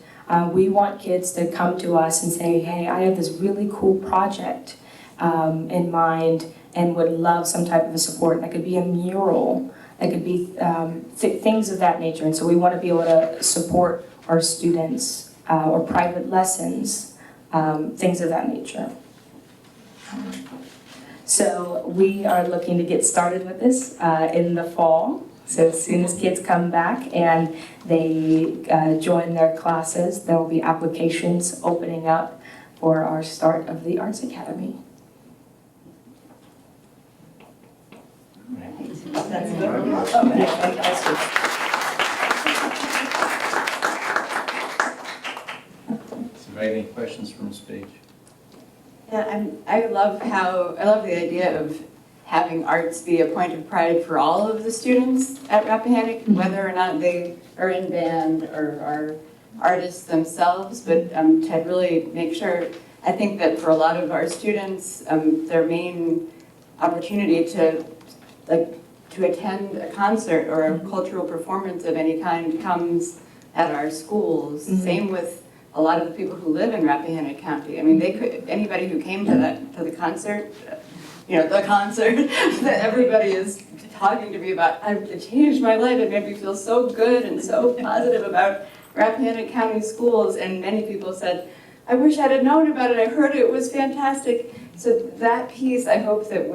We want kids to come to us and say, hey, I have this really cool project in mind and would love some type of a support. That could be a mural, that could be things of that nature. And so we want to be able to support our students or private lessons, things of that nature. So we are looking to get started with this in the fall. So as soon as kids come back and they join their classes, there will be applications opening up for our start of the Arts Academy. That's a good one. So, any questions from Ms. Page? Yeah, I love the idea of having arts be a point of pride for all of the students at Rappahannock, whether or not they are in band or are artists themselves, but to really make sure, I think that for a lot of our students, their main opportunity to attend a concert or a cultural performance of any kind comes at our schools. Same with a lot of the people who live in Rappahannock County. I mean, anybody who came to the concert, the concert that everybody is talking to me about, it changed my life. It made me feel so good and so positive about Rappahannock County schools. And many people said, I wish I'd have known about it. I heard it was fantastic. So that piece, I hope that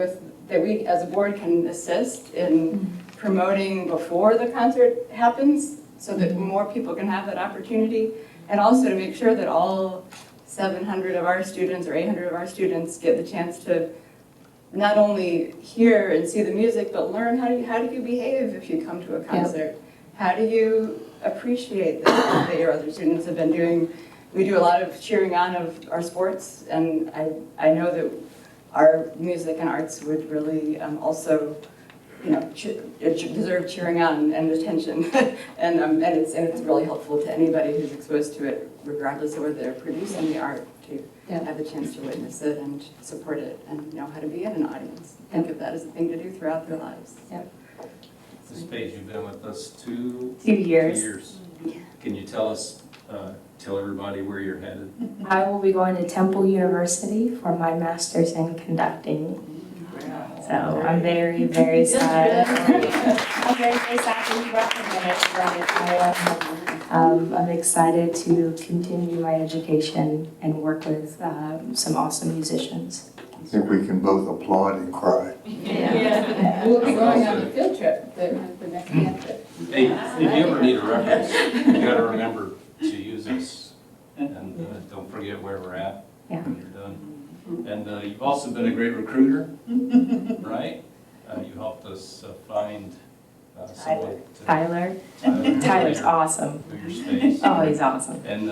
we as a board can assist in promoting before the concert happens so that more people can have that opportunity. And also to make sure that all 700 of our students or 800 of our students get the chance to not only hear and see the music, but learn how do you behave if you come to a concert? How do you appreciate that your other students have been doing? We do a lot of cheering on of our sports, and I know that our music and arts would really also, deserve cheering on and attention, and it's really helpful to anybody who's exposed to it, regardless of whether they're producing the art, to have the chance to witness it and support it and know how to be in an audience. Think of that as a thing to do throughout their lives. Ms. Page, you've been with us 2 years. 2 years. Can you tell everybody where you're headed? I will be going to Temple University for my master's in conducting. So I'm very, very sad. I'm very, very sad to be Rappahannock. I'm excited to continue my education and work with some awesome musicians. I think we can both applaud and cry. We'll be going on a field trip, the next camp trip. Hey, if you ever need a reference, you gotta remember to use us. And don't forget where we're at when you're done. And you've also been a great recruiter, right? You helped us find someone. Tyler's awesome. For your space. Oh, he's awesome. And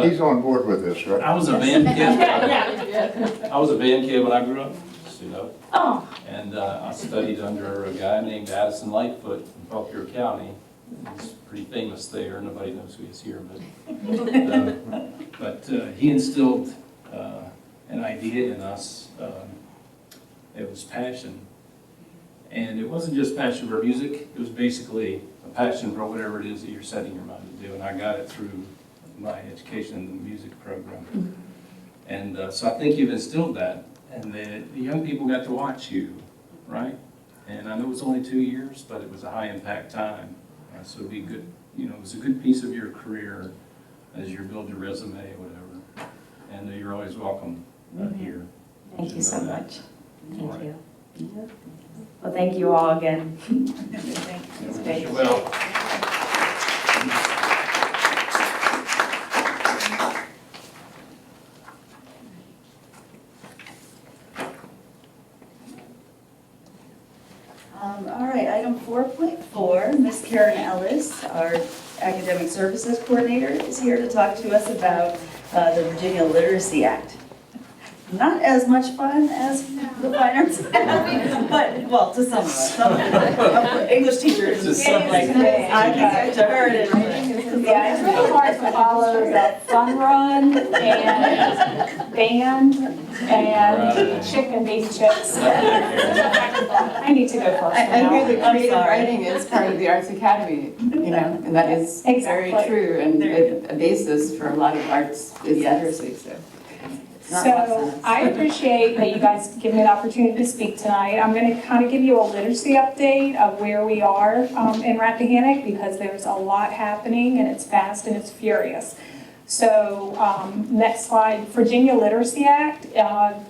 he's on board with this, right? I was a band kid. I was a band kid when I grew up. Oh. And I studied under a guy named Addison Lightfoot in Fauquier County. He's pretty famous there. Nobody knows who he is here, but he instilled an idea in us. It was passion. And it wasn't just passion for music. It was basically a passion for whatever it is that you're setting your mind to do. And I got it through my education in the music program. And so I think you've instilled that. And the young people got to watch you, right? And I know it was only 2 years, but it was a high impact time. So it'd be good, it was a good piece of your career as you build your resume or whatever. And you're always welcome here. Thank you so much. Thank you. Yeah. Well, thank you all again. Wish you well. All right, item 4.4, Ms. Karen Ellis, our Academic Services Coordinator, is here to talk to us about the Virginia Literacy Act. not as much fun as the Fine Arts Academy, but, well, to some of us. Some of the English teachers, To it's some like, extent. I to her, it's Yeah, it's really hard to follow the fun run and band and chicken beef chips. I need to go first I now. hear that I'm creative sorry. writing is part of the Arts Academy, you know, and that is very Exactly. true, and There a basis for a lot of arts is Yes. literacy, so. it's not lost on So us. I appreciate that you guys give me the opportunity to speak tonight. I'm going to kind of give you a literacy update of where we are in Rappahannock because there's a lot happening and it's fast and it's furious. So next slide, Virginia Literacy Act.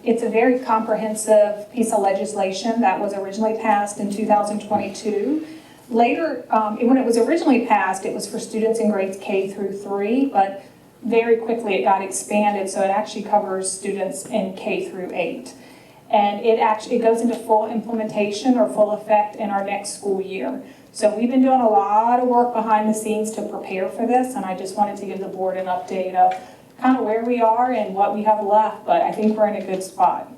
It's a very comprehensive piece of legislation that was originally passed in 2022. Later, when it was originally passed, it was for students in grades K through 3, but very quickly it got expanded, so it actually covers students in K through 8. And it goes into full implementation or full effect in our next school year. So we've been doing a lot of work behind the scenes to prepare for this, and I just wanted to give the board an update of kind of where we are and what we have left, but I think we're in a good spot.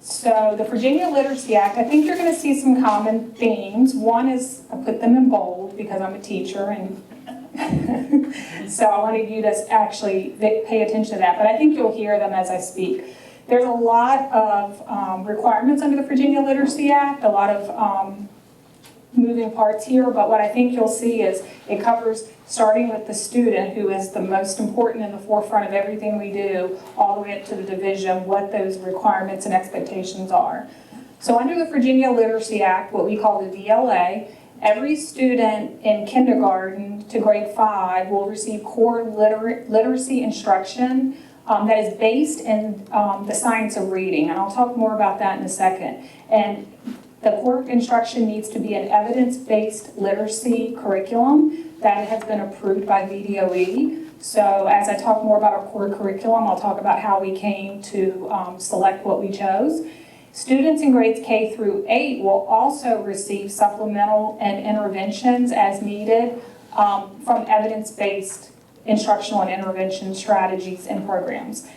So the Virginia Literacy Act, I think you're going to see some common themes. One is, I put them in bold because I'm a teacher, and so I wanted you to actually pay attention to that, but I think you'll hear them as I speak. There's a lot of requirements under the Virginia Literacy Act, a lot of moving parts here, but what I think you'll see is it covers starting with the student, who is the most important in the forefront of everything we do, all the way up to the division, what those requirements and expectations are. So under the Virginia Literacy Act, what we call the VLA, every student in kindergarten to grade 5 will receive core literacy instruction that is based in the science of reading, and I'll talk more about that in a second. And the core instruction needs to be an evidence-based literacy curriculum that has been approved by VDOE. So as I talk more about our core curriculum, I'll talk about how we came to select what we chose. Students in grades K through 8 will also receive supplemental and interventions as needed from evidence-based instructional and intervention strategies and programs.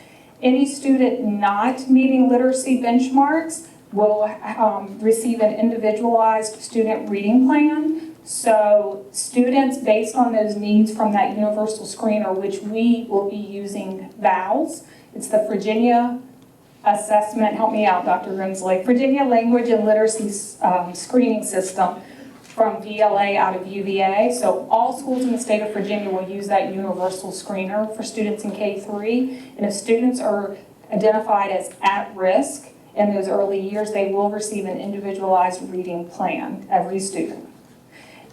Any student not meeting literacy benchmarks will receive an individualized student reading plan. So students, based on those needs from that universal screener, which we will be using VALS, it's the Virginia Assessment, help me out, Dr. Grimsley, Virginia Language and Literacy Screening System from VLA out of UVA. So all schools in the state of Virginia will use that universal screener for students in K3. And if students are identified as at risk in those early years, they will receive an individualized reading plan, every student.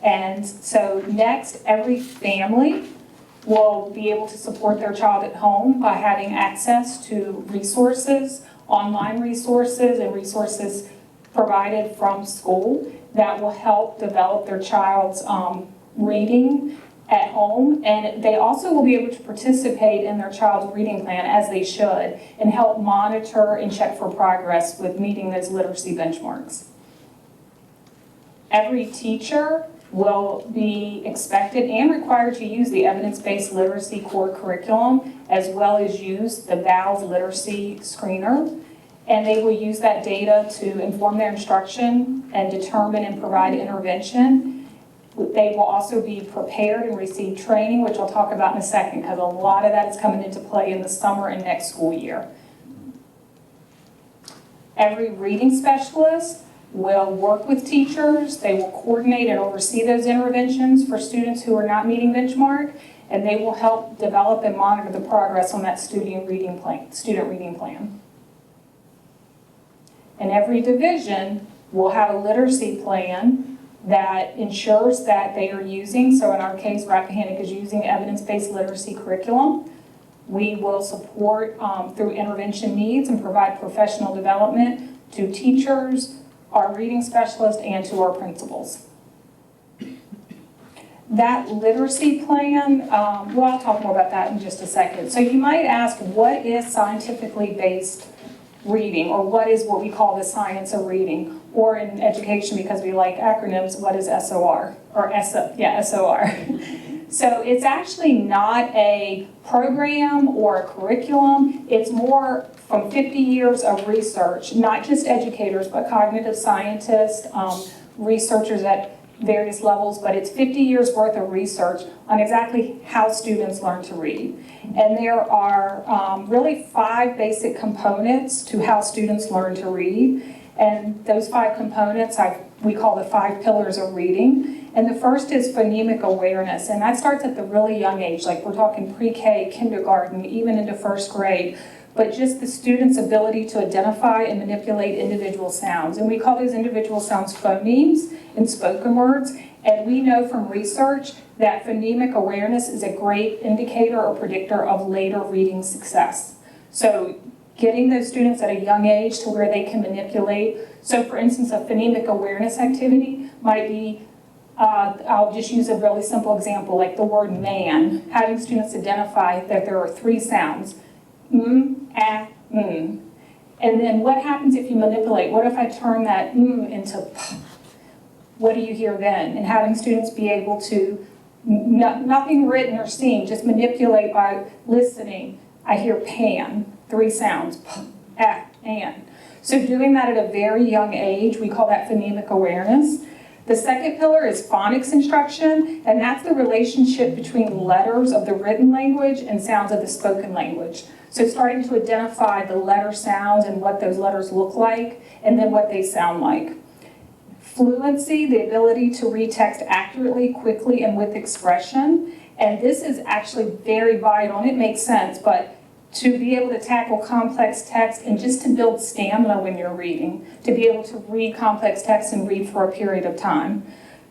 And so next, every family will be able to support their child at home by having access to resources, online resources, and resources provided from school that will help develop their child's reading at home. And they also will be able to participate in their child's reading plan, as they should, and help monitor and check for progress with meeting those literacy benchmarks. Every teacher will be expected and required to use the evidence-based literacy core curriculum, as well as use the VALS literacy screener. And they will use that data to inform their instruction and determine and provide intervention. They will also be prepared and receive training, which I'll talk about in a second, because a lot of that is coming into play in the summer and next school year. Every reading specialist will work with teachers. They will coordinate and oversee those interventions for students who are not meeting benchmark, and they will help develop and monitor the progress on that student reading plan. And every division will have a literacy plan that ensures that they are using, so in our case, Rappahannock is using evidence-based literacy curriculum. We will support through intervention needs and provide professional development to teachers, our reading specialists, and to our principals. That literacy plan, well, I'll talk more about that in just a second. So you might ask, what is scientifically based reading, or what is what we call the science of reading? Or in education, because we like acronyms, what is SOR? Or SOR. So it's actually not a program or a curriculum. It's more from 50 years of research, not just educators, but cognitive scientists, researchers at various levels, but it's 50 years worth of research on exactly how students learn to read. And there are really 5 basic components to how students learn to read. And those 5 components we call the 5 pillars of reading. And the first is phonemic awareness, and that starts at the really young age, like we're talking pre-K, kindergarten, even into first grade. But just the student's ability to identify and manipulate individual sounds. And we call those individual sounds phonemes in spoken words. And we know from research that phonemic awareness is a great indicator or predictor of later reading success. So getting those students at a young age to where they can manipulate. So for instance, a phonemic awareness activity might be, I'll just use a really simple example, like the word man, having students identify that there are 3 sounds. And then what happens if you manipulate? What if I turn that into p? What do you hear then? And having students be able to, nothing written or seen, just manipulate by listening. I hear pan, 3 sounds, p, and. So doing that at a very young age, we call that phonemic awareness. The second pillar is phonics instruction, and that's the relationship between letters of the written language and sounds of the spoken language. So starting to identify the letter sounds and what those letters look like, and then what they sound like. Fluency, the ability to read text accurately, quickly, and with expression. And this is actually very vital, and it makes sense, but to be able to tackle complex text and just to build stamina when you're reading, to be able to read complex text and read for a period of time.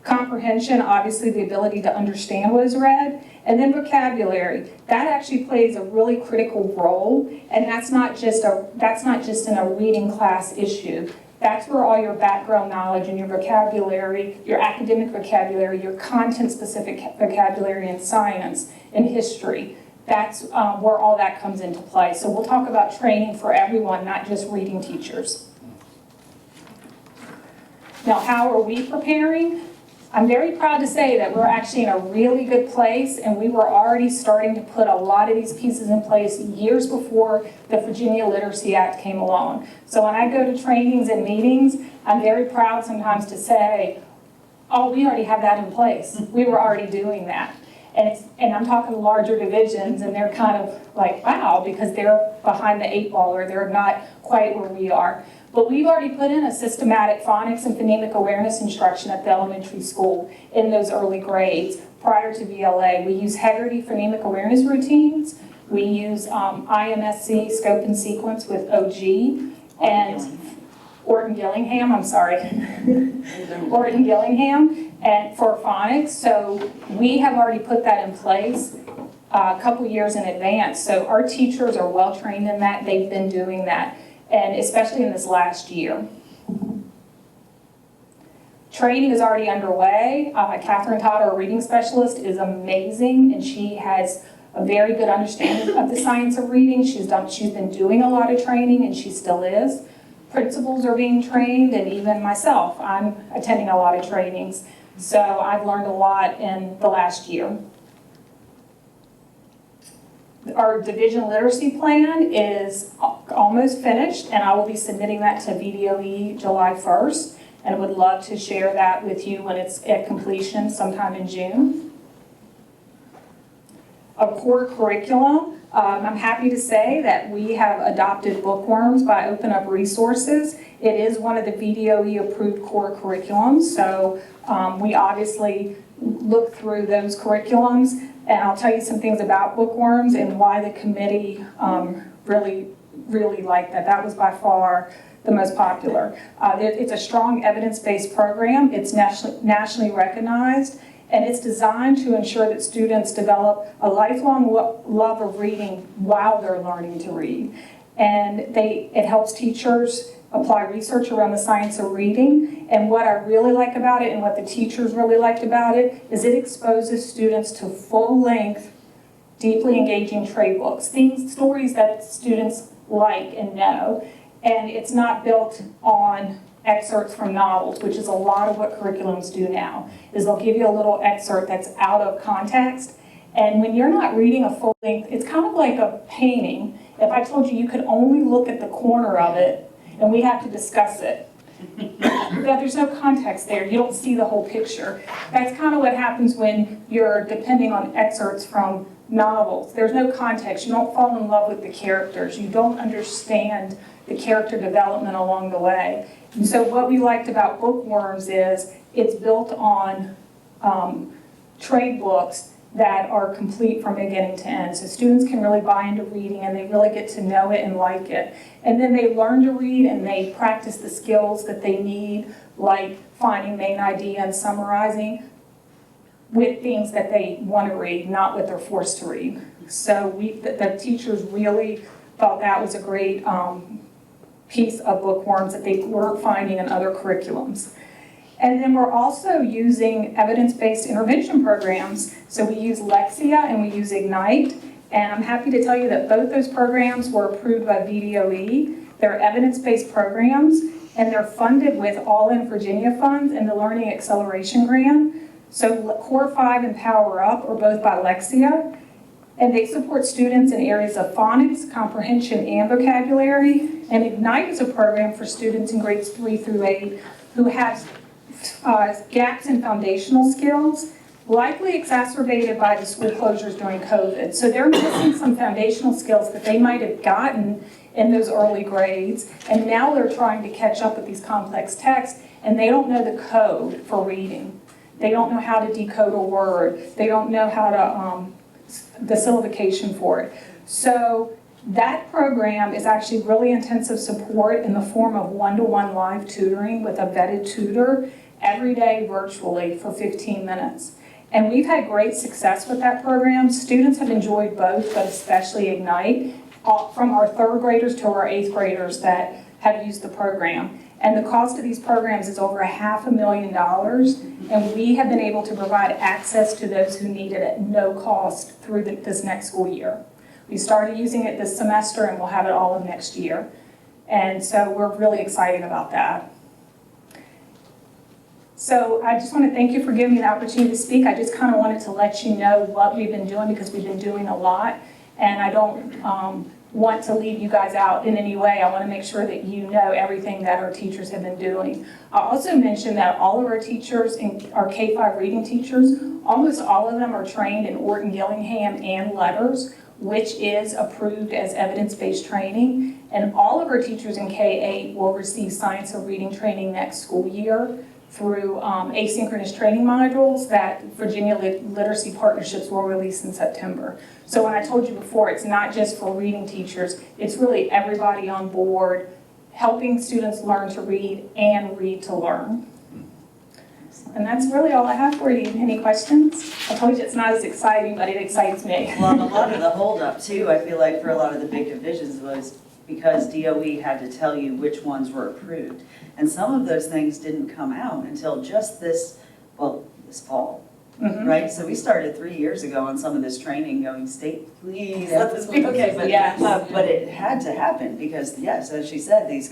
Comprehension, obviously the ability to understand what is read, and then vocabulary. That actually plays a really critical role, and that's not just in a reading class issue. That's where all your background knowledge and your vocabulary, your academic vocabulary, your content-specific vocabulary in science and history, that's where all that comes into play. So we'll talk about training for everyone, not just reading teachers. Now, how are we preparing? I'm very proud to say that we're actually in a really good place, and we were already starting to put a lot of these pieces in place years before the Virginia Literacy Act came along. So when I go to trainings and meetings, I'm very proud sometimes to say, oh, we already have that in place. We were already doing that. And I'm talking larger divisions, and they're kind of like, wow, because they're behind the 8 ball, or they're not quite where we are. But we've already put in a systematic phonics and phonemic awareness instruction at the elementary school in those early grades prior to VLA. We use Heggerty phonemic awareness routines. We use IMSC scope and sequence with OG and Orton-Gillingham, Orton-Gillingham, and for phonics. So we have already put that in place a couple years in advance. So our teachers are well trained in that. They've been doing that, and especially in this last year. Training is already underway. Catherine Todd, our reading specialist, is amazing, and she has a very good understanding of the science of reading. She's been doing a lot of training, and she still is. Principals are being trained, and even myself, I'm attending a lot of trainings. So I've learned a lot in the last year. Our division literacy plan is almost finished, and I will be submitting that to VDOE July 1st, and would love to share that with you when it's at completion sometime in June. A core curriculum. I'm happy to say that we have adopted Bookworms by Open Up Resources. It is one of the VDOE approved core curriculums, so we obviously look through those curriculums, and I'll tell you some things about Bookworms and why the committee really liked that. That was by far the most popular. It's a strong evidence-based program. It's nationally recognized, and it's designed to ensure that students develop a lifelong love of reading while they're learning to read. And it helps teachers apply research around the science of reading. And what I really like about it, and what the teachers really liked about it, is it exposes students to full-length, deeply engaging trade books, stories that students like and know. And it's not built on excerpts from novels, which is a lot of what curriculums do now, is they'll give you a little excerpt that's out of context. And when you're not reading a full length, it's kind of like a painting. If I told you you could only look at the corner of it and we have to discuss it, that there's no context there, you don't see the whole picture. That's kind of what happens when you're depending on excerpts from novels. There's no context, you don't fall in love with the characters, you don't understand the character development along the way. And so what we liked about Bookworms is it's built on trade books that are complete from beginning to end. So students can really buy into reading and they really get to know it and like it. And then they learn to read and they practice the skills that they need, like finding main idea and summarizing with things that they want to read, not what they're forced to read. So the teachers really thought that was a great piece of Bookworms that they weren't finding in other curriculums. And then we're also using evidence-based intervention programs. So we use Lexia and we use Ignite. And I'm happy to tell you that both those programs were approved by VDOE. They're evidence-based programs and they're funded with All in Virginia funds and the Learning Acceleration Grant. So Core 5 and Power Up are both by Lexia. And they support students in areas of phonics, comprehension, and vocabulary. And Ignite is a program for students in grades 3 through 8 who have gaps in foundational skills, likely exacerbated by the school closures during COVID. So they're missing some foundational skills that they might have gotten in those early grades, and now they're trying to catch up with these complex texts, and they don't know the code for reading. They don't know how to decode a word. They don't know how to, the syllabication for it. So that program is actually really intensive support in the form of one-to-one live tutoring with a vetted tutor every day virtually for 15 minutes. And we've had great success with that program. Students have enjoyed both, but especially Ignite, from our 3rd graders to our 8th graders that have used the program. And the cost of these programs is over $500,000, and we have been able to provide access to those who need it at no cost through this next school year. We started using it this semester and we'll have it all of next year. And so we're really excited about that. So I just want to thank you for giving me the opportunity to speak. I just kind of wanted to let you know what we've been doing because we've been doing a lot. And I don't want to leave you guys out in any way. I want to make sure that you know everything that our teachers have been doing. I'll also mention that all of our teachers, our K-5 reading teachers, almost all of them are trained in Orton Gillingham and Letters, which is approved as evidence-based training. And all of our teachers in K-8 will receive Science of Reading training next school year through asynchronous training modules that Virginia Literacy Partnerships will release in September. So when I told you before, it's not just for reading teachers, it's really everybody on board, helping students learn to read and read to learn. And that's really all I have for you. Any questions? I told you it's not as exciting, but it excites me. Well, and a lot of the holdup too, I feel like for a lot of the big divisions was because DOE had to tell you which ones were approved. And some of those things didn't come out until just this fall, right? So we started 3 years ago on some of this training going, state, please let this be okay. But, but it had to happen because, yes, as she said, these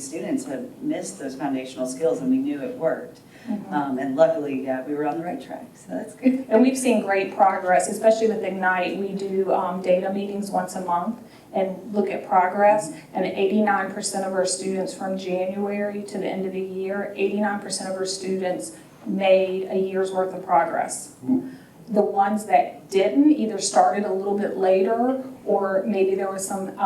students have missed those foundational skills and we knew it worked. And luckily, we were on the right track, so that's good. And we've seen great progress, especially with Ignite. We do data meetings once a month and look at progress, and 89% of our students from January to the end of the year, 89% of our students made a year's worth of progress. The ones that didn't either started a little bit later or maybe there was some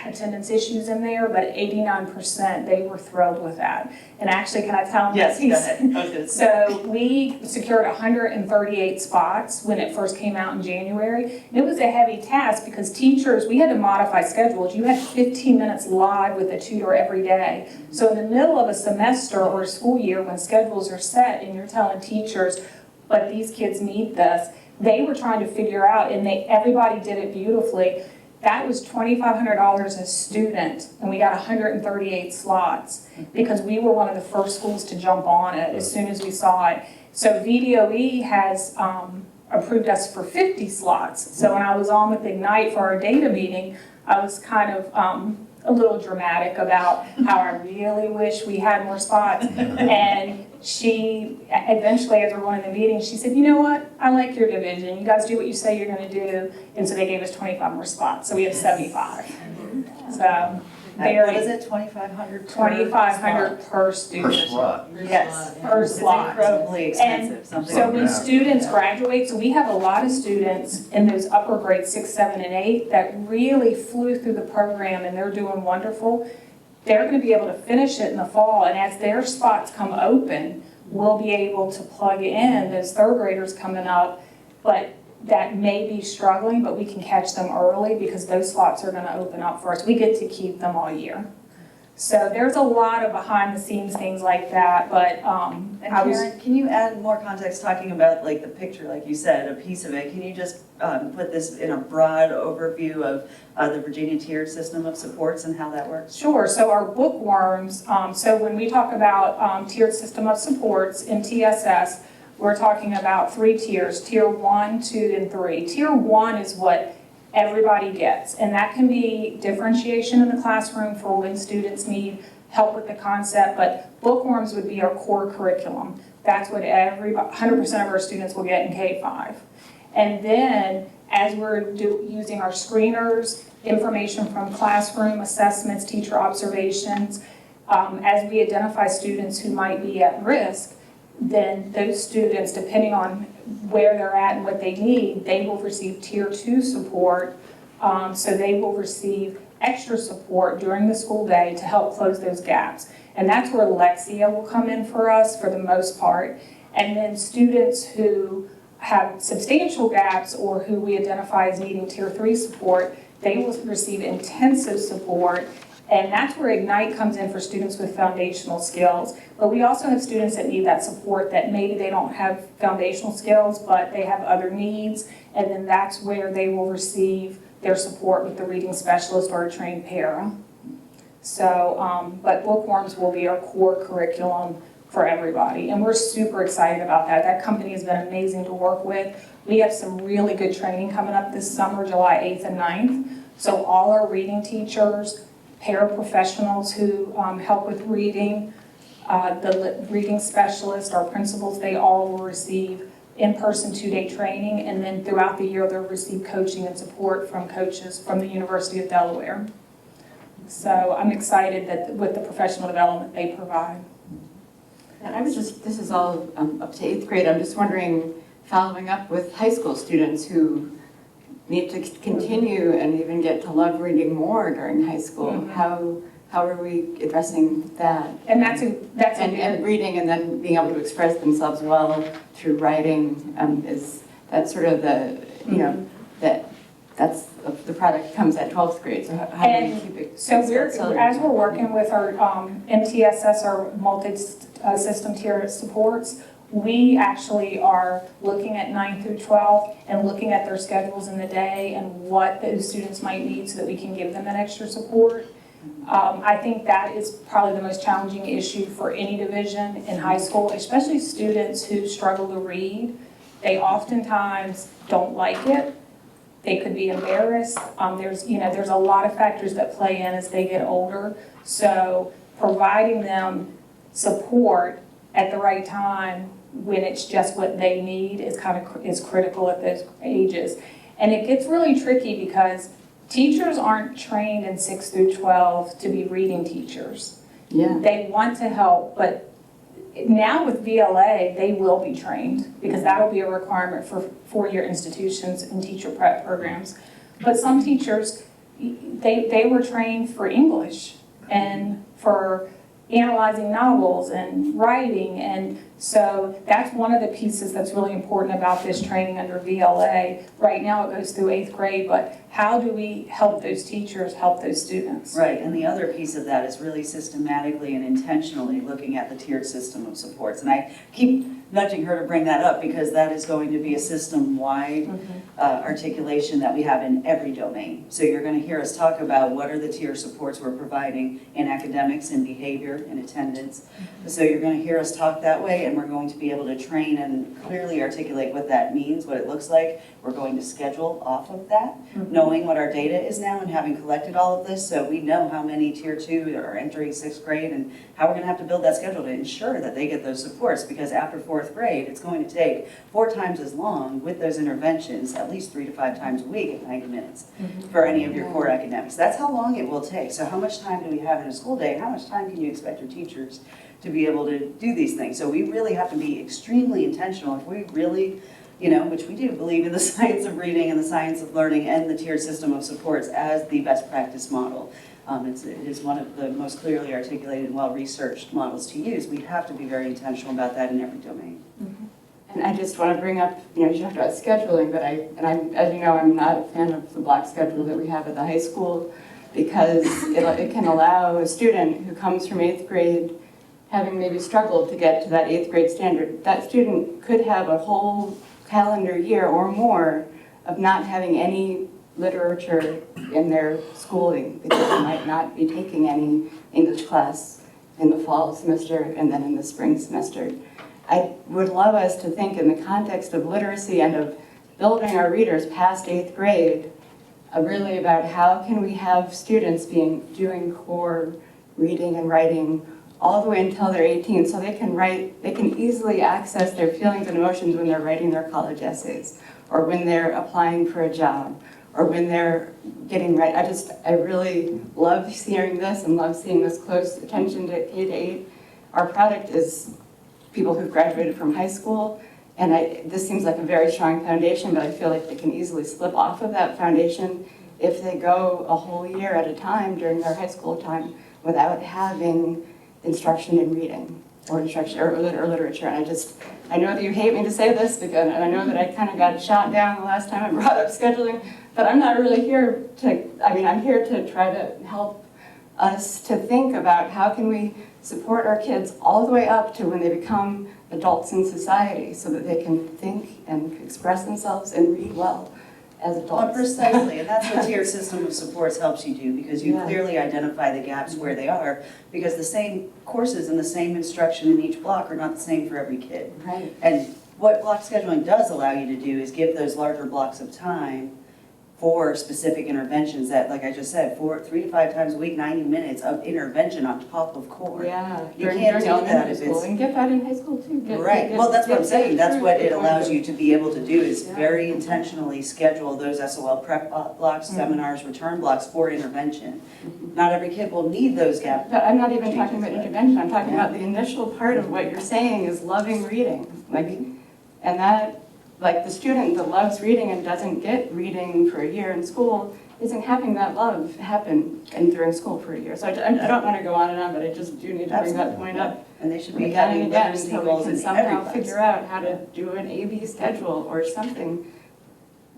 attendance issues in there, but 89%, they were thrilled with that. And actually, can I tell them? Yes, go ahead. So we secured 138 spots when it first came out in January. And it was a heavy task because teachers, we had to modify schedules. You had 15 minutes live with a tutor every day. So in the middle of a semester or a school year when schedules are set and you're telling teachers, but these kids need this, they were trying to figure out, and everybody did it beautifully. That was $2,500 a student, and we got 138 slots because we were one of the first schools to jump on it as soon as we saw it. So VDOE has approved us for 50 slots. So when I was on with Ignite for our data meeting, I was kind of a little dramatic about how I really wish we had more spots. And she, eventually, as we're going in the meeting, she said, you know what, I like your division. You guys do what you say you're gonna do. And so they gave us 25 more spots, so we have 75. So, What is it, 2,500? 2,500 per student. Per slot. Yes. Per It's slot. incredibly expensive, something So like when that. students graduate, so we have a lot of students in those upper grades, 6, 7, and 8, that really flew through the program and they're doing wonderful. They're gonna be able to finish it in the fall, and as their spots come open, we'll be able to plug in those third graders coming up, but that may be struggling, but we can catch them early because those slots are gonna open up for us. We get to keep them all year. So there's a lot of behind the scenes things like that, but And I was, Karen, can you add more context talking about like the picture, like you said, a piece of it? Can you just put this in a broad overview of the Virginia tiered system of supports and how that works? sure, so our bookworms, so when we talk about tiered system of supports in TSS, we're talking about 3 tiers, tier 1, 2, and 3. Tier 1 is what everybody gets, and that can be differentiation in the classroom for when students need help with the concept, but bookworms would be our core curriculum. That's what 100% of our students will get in K-5. And then, as we're using our screeners, information from classroom assessments, teacher observations, as we identify students who might be at risk, then those students, depending on where they're at and what they need, they will receive tier 2 support. So they will receive extra support during the school day to help close those gaps. And that's where Lexia will come in for us for the most part. And then students who have substantial gaps or who we identify as needing tier 3 support, they will receive intensive support. And that's where Ignite comes in for students with foundational skills. But we also have students that need that support that maybe they don't have foundational skills, but they have other needs. And then that's where they will receive their support with the reading specialist or a trained para. So, but bookworms will be our core curriculum for everybody. And we're super excited about that. That company has been amazing to work with. We have some really good training coming up this summer, July 8th and 9th. So all our reading teachers, paraprofessionals who help with reading, the reading specialist, our principals, they all will receive in-person 2-day training, and then throughout the year they'll receive coaching and support from coaches from the University of Delaware. So I'm excited that with the professional development they provide. And I was just, this is all up to 8th grade, I'm just wondering, following up with high school students who need to continue and even get to love reading more during high school, how are we addressing that? And and reading and then being able to express themselves well through writing is that's sort of the that's the product comes at 12th grade. So how do we keep it? So as we're working with our MTSS, our multi-system tier supports, we actually are looking at 9 through 12 and looking at their schedules in the day and what those students might need so that we can give them that extra support. I think that is probably the most challenging issue for any division in high school, especially students who struggle to read. They oftentimes don't like it. They could be embarrassed. There's a lot of factors that play in as they get older. So providing them support at the right time when it's just what they need is critical at those ages. And it gets really tricky because teachers aren't trained in 6 through 12 to be reading teachers. Yeah. They want to help, but now with VLA, they will be trained because that'll be a requirement for four-year institutions and teacher prep programs. But some teachers, they were trained for English and for analyzing novels and writing, and so that's one of the pieces that's really important about this training under VLA. Right now it goes through 8th grade, but how do we help those teachers help those students? Right, and the other piece of that is really systematically and intentionally looking at the tiered system of supports. And I keep nudging her to bring that up because that is going to be a system-wide articulation that we have in every domain. So you're going to hear us talk about what are the tier supports we're providing in academics and behavior and attendance. So you're going to hear us talk that way, and we're going to be able to train and clearly articulate what that means, what it looks like. We're going to schedule off of that, knowing what our data is now and having collected all of this, so we know how many tier 2 are entering 6th grade and how we're gonna have to build that schedule to ensure that they get those supports, because after 4th grade, it's going to take 4 times as long with those interventions, at least 3 to 5 times a week at 90 minutes for any of your core academics. That's how long it will take. So how much time do we have in a school day? How much time can you expect your teachers to be able to do these things? So we really have to be extremely intentional. If we really, which we do believe in the science of reading and the science of learning and the tiered system of supports as the best practice model. It is one of the most clearly articulated and well-researched models to use. We have to be very intentional about that in every domain. And I just want to bring up, you talked about scheduling, but I'm, as you know, I'm not a fan of the block schedule that we have at the high school, because it can allow a student who comes from 8th grade, having maybe struggled to get to that 8th grade standard, that student could have a whole calendar year or more of not having any literature in their schooling, because they might not be taking any English class in the fall semester and then in the spring semester. I would love us to think in the context of literacy and of building our readers past 8th grade, really about how can we have students doing core reading and writing all the way until they're 18, so they can easily access their feelings and emotions when they're writing their college essays, or when they're applying for a job, or when they're getting ready. I really love hearing this and love seeing this close attention to K-8. Our product is people who've graduated from high school, and this seems like a very strong foundation, but I feel like they can easily slip off of that foundation if they go a whole year at a time during their high school time without having instruction in reading or instruction or literature. And I know that you hate me to say this, because, and I know that I kind of got shot down the last time I brought up scheduling, but I'm not really here I'm here to try to help us to think about how can we support our kids all the way up to when they become adults in society, so that they can think and express themselves and read well as adults. Well, precisely, and that's what tiered system of supports helps you do, because you clearly identify the gaps where they are, because the same courses and the same instruction in each block are not the same for every kid. Right. And what block scheduling does allow you to do is give those larger blocks of time for specific interventions that, like I just said, 3 to 5 times a week, 90 minutes of intervention on top of core. Yeah, You can't do that elementary if school, it's... and get that in high school too. Right, well, that's what I'm saying, that's what it allows you to. to be able to do, is very intentionally schedule those SOL prep blocks, seminars, return blocks for intervention. Not every kid will need those gaps. But I'm not even talking about intervention, I'm talking about the initial part of what you're saying is loving reading. And that, the student that loves reading and doesn't get reading for a year in school isn't having that love happen during school for a year. So I don't want to go on and on, but I just do need to bring that point up. And they should be Again having and again, literacy until goals we in can every somehow class. figure out how to do an A-B schedule or something.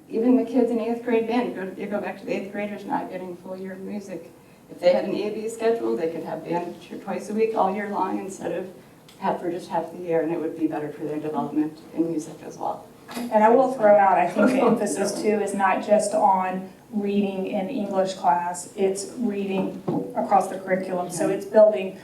Even the kids in 8th grade band, you go back to the 8th graders not getting full year of music. If they had an A-B schedule, they could have band twice a week all year long instead of for just half the year, and it would be better for their development in music as well. And I will throw out, I think the emphasis too is not just on reading in English class, it's reading across the curriculum. So it's building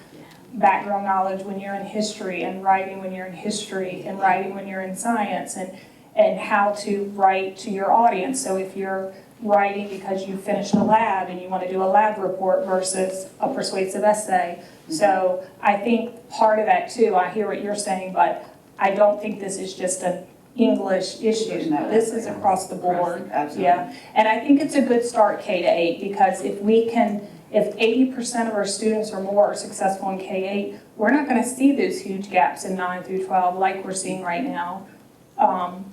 background knowledge when you're in history, and writing when you're in history, and writing when you're in science, and how to write to your audience. So if you're writing because you finished a lab and you want to do a lab report versus a persuasive essay. So I think part of that too, I hear what you're saying, but I don't think this is just an English issue. This is across the board. Absolutely. Yeah, and I think it's a good start K-8, because if 80% of our students or more are successful in K-8, we're not going to see those huge gaps in 9 through 12 like we're seeing right now.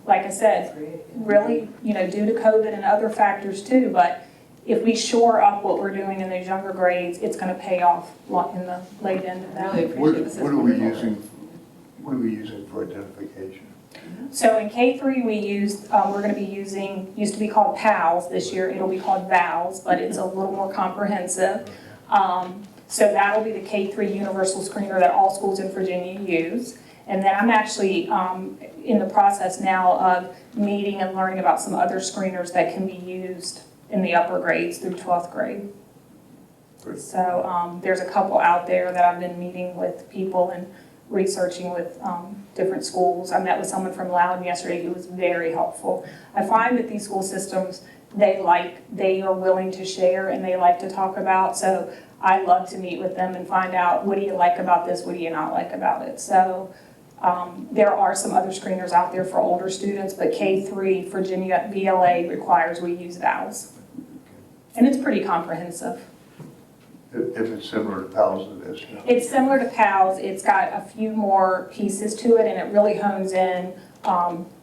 Like I said, really, due to COVID and other factors too, but if we shore up what we're doing in those younger grades, it's going to pay off in the late end of that. Really appreciate this. What are we using for identification? So in K3 we used, we're going to be using, used to be called PALS, this year it'll be called VALS, but it's a little more comprehensive. So that'll be the K3 universal screener that all schools in Virginia use. And then I'm actually in the process now of meeting and learning about some other screeners that can be used in the upper grades through 12th grade. Great. So there's a couple out there that I've been meeting with people, and researching with different schools. I met with someone from Loudon yesterday who was very helpful. I find that these school systems, they are willing to share and they like to talk about. So I love to meet with them and find out, what do you like about this? What do you not like about it? So there are some other screeners out there for older students, but K-3 Virginia VLA requires we use VALS. And it's pretty comprehensive. If it's similar to PALS, it is. Yeah. It's similar to PALS. It's got a few more pieces to it, and it really hones in.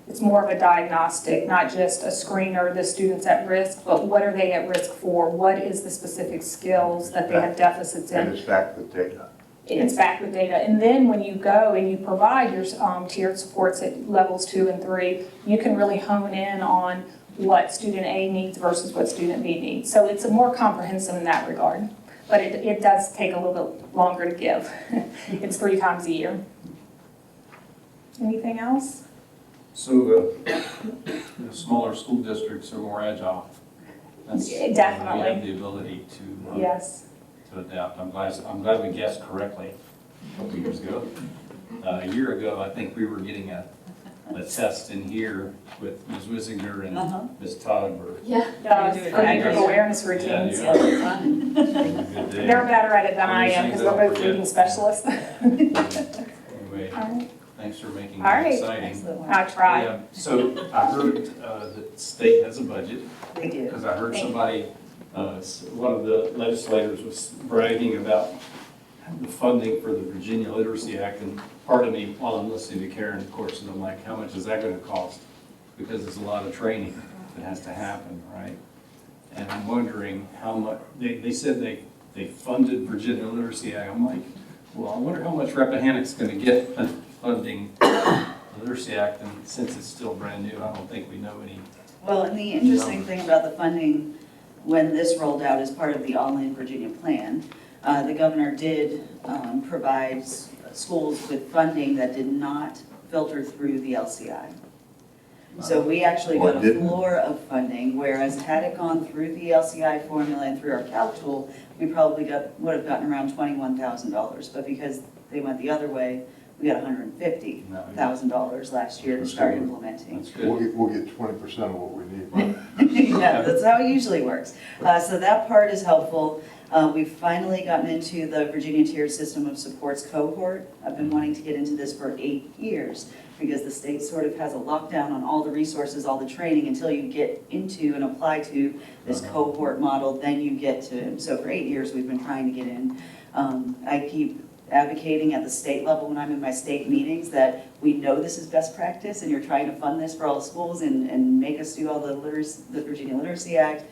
It's more of a diagnostic, not just a screener, the student's at risk, but what are they at risk for? What is the specific skills that they have deficits in? And it's backed with data. It's backed with data. And then when you go and you provide your tiered supports at levels 2 and 3, you can really hone in on what student A needs versus what student B needs. So it's more comprehensive in that regard. But it does take a little bit longer to give. It's 3 times a year. Anything else? So the smaller school districts are more agile. That's, Definitely. we have the ability to Yes. to adapt. I'm glad we guessed correctly a couple years ago. A year ago, I think we were getting a test in here with Ms. Wisinger and Ms. Todd were. Yeah. Active awareness routines. Yeah, good day. They're better at it than I am because we're both reading specialists. Anyway, All right. thanks for making All it right. exciting. I try. Yeah, so I heard that the state has a budget, They do. because I heard somebody, one of the legislators was bragging about the funding for the Virginia Literacy Act, and part of me, while I'm listening to Karen, of course, and I'm like, how much is that going to cost? Because it's a lot of training that has to happen, right? And I'm wondering how much, they said they funded Virginia Literacy Act. I'm like, well, I wonder how much Rappahannock's going to get funding the Literacy Act, and since it's still brand new, I don't think we know any. Well, and the interesting thing about the funding, when this rolled out as part of the All-In Virginia Plan, the governor did provide schools with funding that did not filter through the LCI. So we actually got a floor of funding, whereas had it gone through the LCI formula and through our calc tool, we probably would have gotten around $21,000. But because they went the other way, we got $150,000 last year to start implementing. That's good. We'll get 20% of what we need. Yeah, that's how it usually works. So that part is helpful. We've finally gotten into the Virginia Tiered System of Supports cohort. I've been wanting to get into this for 8 years because the state sort of has a lockdown on all the resources, all the training, until you get into and apply to this cohort model, then you get to, so for 8 years we've been trying to get in. I keep advocating at the state level when I'm in my state meetings that we know this is best practice and you're trying to fund this for all the schools and make us do all the Virginia Literacy Act.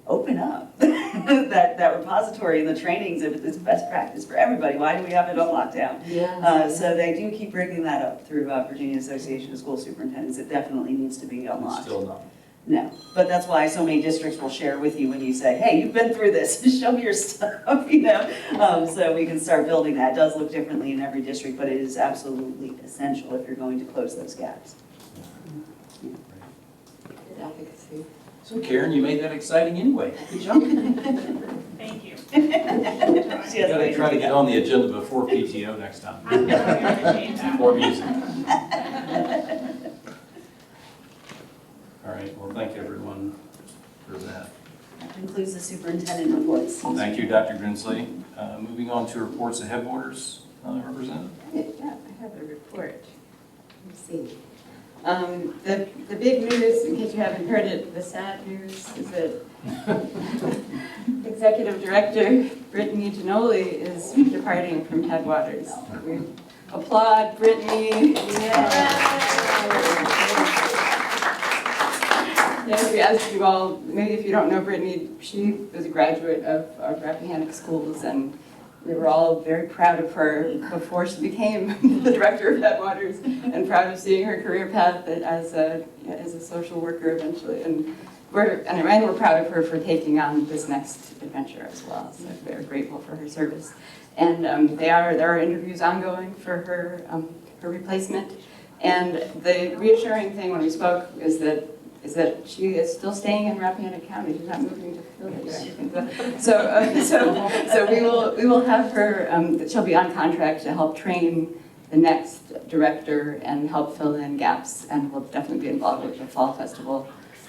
Open up that repository and the trainings, if it's best practice for everybody. Why do we have it on lockdown? Yeah. So they do keep bringing that up through Virginia Association of School Superintendents. It definitely needs to be It's unlocked. still not. No, but that's why so many districts will share with you when you say, hey, you've been through this, show me your stuff, you know? So we can start building that. It does look differently in every district, but it is absolutely essential if you're going to close those gaps. Good advocacy. So Karen, you made that exciting anyway. Good job. Thank you. She You has gotta ways try to to get go. on the agenda before PTO next time. I'm definitely gonna change that. Or music. All right, well, thank everyone for that. That concludes the superintendent reports. Thank you, Dr. Grinsley. Moving on to reports of headwaters, Representative. Yeah, I have a report. Let me see. The big news, in case you haven't heard it, the sad news is that Executive Director Brittany Giannoli is departing from Headwaters. We applaud Brittany. As you all, maybe if you don't know Brittany, she was a graduate of Rappahannock Schools, and we were all very proud of her before she became the director of Headwaters, and proud of seeing her career path as a social worker eventually. And we're proud of her for taking on this next adventure as well. So we're grateful for her service. And there are interviews ongoing for her replacement. And the reassuring thing when we spoke is that she is still staying in Rappahannock County. She's not moving to Philly or anything. So we will have her. She'll be on contract to help train the next director and help fill in gaps, and will definitely be involved with the fall festival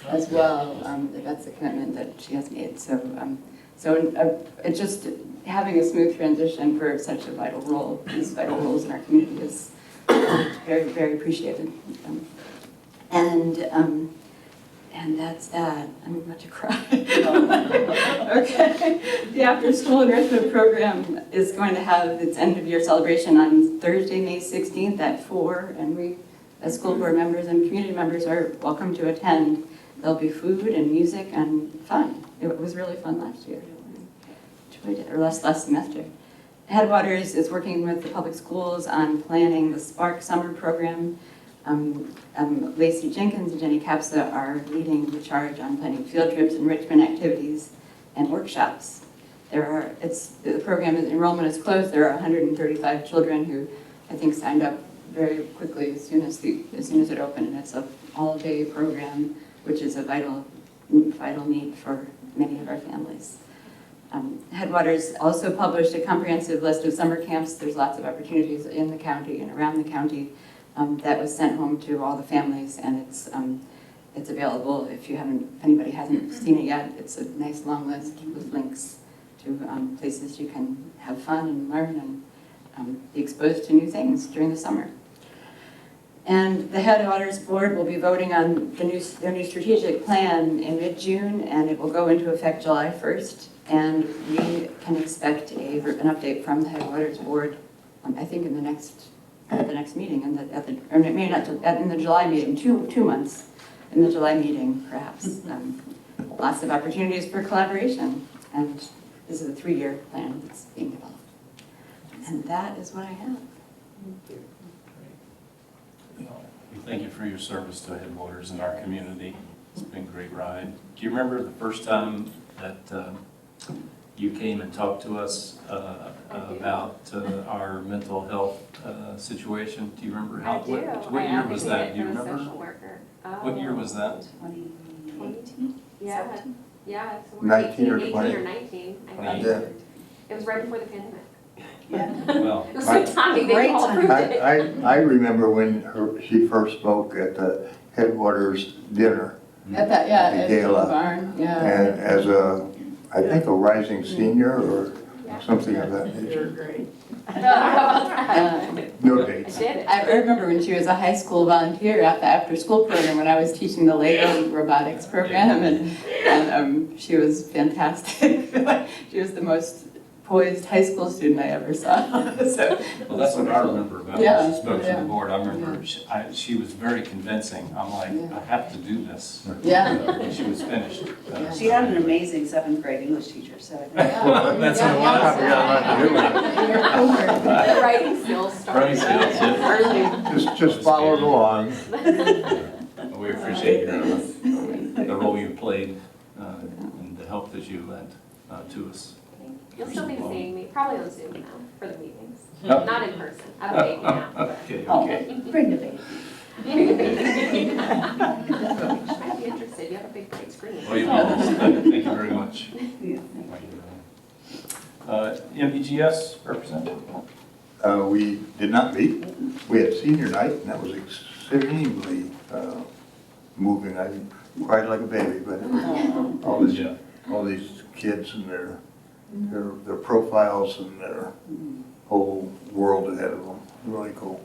as well. That's a commitment that she has made. It's just having a smooth transition for such a vital role, these vital roles in our community is very, very appreciated. And that's that. I'm about to cry. Okay. The after-school enrichment program is going to have its end-of-year celebration on Thursday, May 16th at 4, and we, as school board members and community members, are welcome to attend. There'll be food and music and fun. It was really fun last year. Enjoyed it, or last semester. Headwaters is working with the public schools on planning the Spark Summer Program. Lacey Jenkins and Jenny Capsa are leading the charge on planning field trips, enrichment activities, and workshops. The program enrollment is closed. There are 135 children who I think signed up very quickly as soon as it opened. And it's an all-day program, which is a vital need for many of our families. Headwaters also published a comprehensive list of summer camps. There's lots of opportunities in the county and around the county. That was sent home to all the families, and it's available if anybody hasn't seen it yet. It's a nice long list with links to places you can have fun and learn and be exposed to new things during the summer. And the Headwaters Board will be voting on their new strategic plan in mid-June, and it will go into effect July 1st. And we can expect an update from the Headwaters Board, I think in the next meeting, in the July meeting, two months in the July meeting, perhaps. Lots of opportunities for collaboration, and this is a 3-year plan that's being developed. And that is what I have. We thank you for your service to Headwaters in our community. It's been a great ride. Do you remember the first time that you came and talked to us about our mental health situation? Do you remember how? I do. What year was that? Do you I'm a remember? social worker. What year was that? 2018? Yeah, yeah. So 19 or 18 20? or 19, I think. Yeah. It was right before the pandemic. Yeah. Well, It was good timing, they Great all time. approved it. I remember when she first spoke at the Headwaters dinner, At that, yeah, The at the gala. barn, yeah. and as I think a rising senior or something of that nature. Great. No I dates. did it. I remember when she was a high school volunteer at the after-school program when I was teaching the Lego robotics program, and she was fantastic. She was the most poised high school student I ever saw. So, well, that's what I remember about Yeah, when she spoke to yeah. the board. I remember she was very convincing. I'm like, Yeah. I have to do this. Yeah. When she was finished. She had an amazing 7th grade English teacher, so I think That's what it was. Your homework. The writing skills started Writing skills, yeah. early. Just followed along. We appreciate the role you played and the help that you lent to us. You'll still be seeing me, probably on Zoom now, for the meetings. Oh. Not in person. I have a baby now. Okay, Oh, okay. bring the baby. You might be interested, you have a big bright screen. Well, you will. Thank you very much. Yeah. MPGS representative? We did not meet. We had senior night, and that was extremely moving. I cried like a baby, but it was all these kids and their profiles and their whole world ahead of them. Really cool.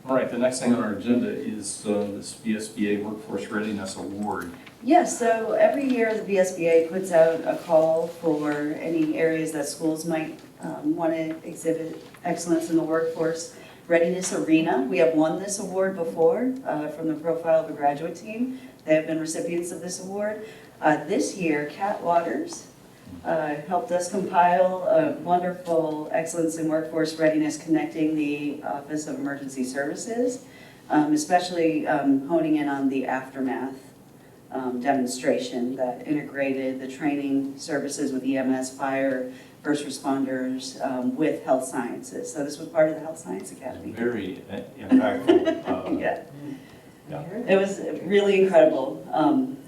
All right, the next thing on our agenda is this VSBA Workforce Readiness Award. Yes, so every year the VSBA puts out a call for any areas that schools might want to exhibit excellence in the workforce readiness arena. We have won this award before from the Profile of a Graduate team. They have been recipients of this award. This year, Kat Waters helped us compile a wonderful Excellence in Workforce Readiness connecting the Office of Emergency Services, especially honing in on the aftermath demonstration that integrated the training services with EMS, fire, first responders, with health sciences. So this was part of the Health Science Academy. Very impactful. Yeah. Yeah. It was really incredible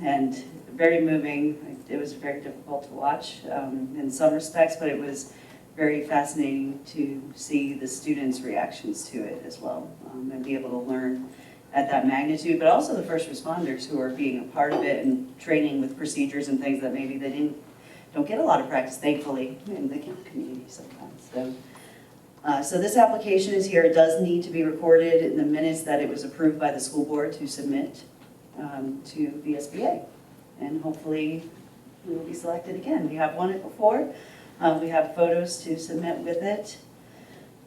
and very moving. It was very difficult to watch in some respects, but it was very fascinating to see the students' reactions to it as well, and be able to learn at that magnitude, but also the first responders who are being a part of it and training with procedures and things that maybe they don't get a lot of practice, thankfully, in the community sometimes. So this application is here. It does need to be recorded in the minutes that it was approved by the school board to submit to VSBA. And hopefully we will be selected again. We have won it before. We have photos to submit with it.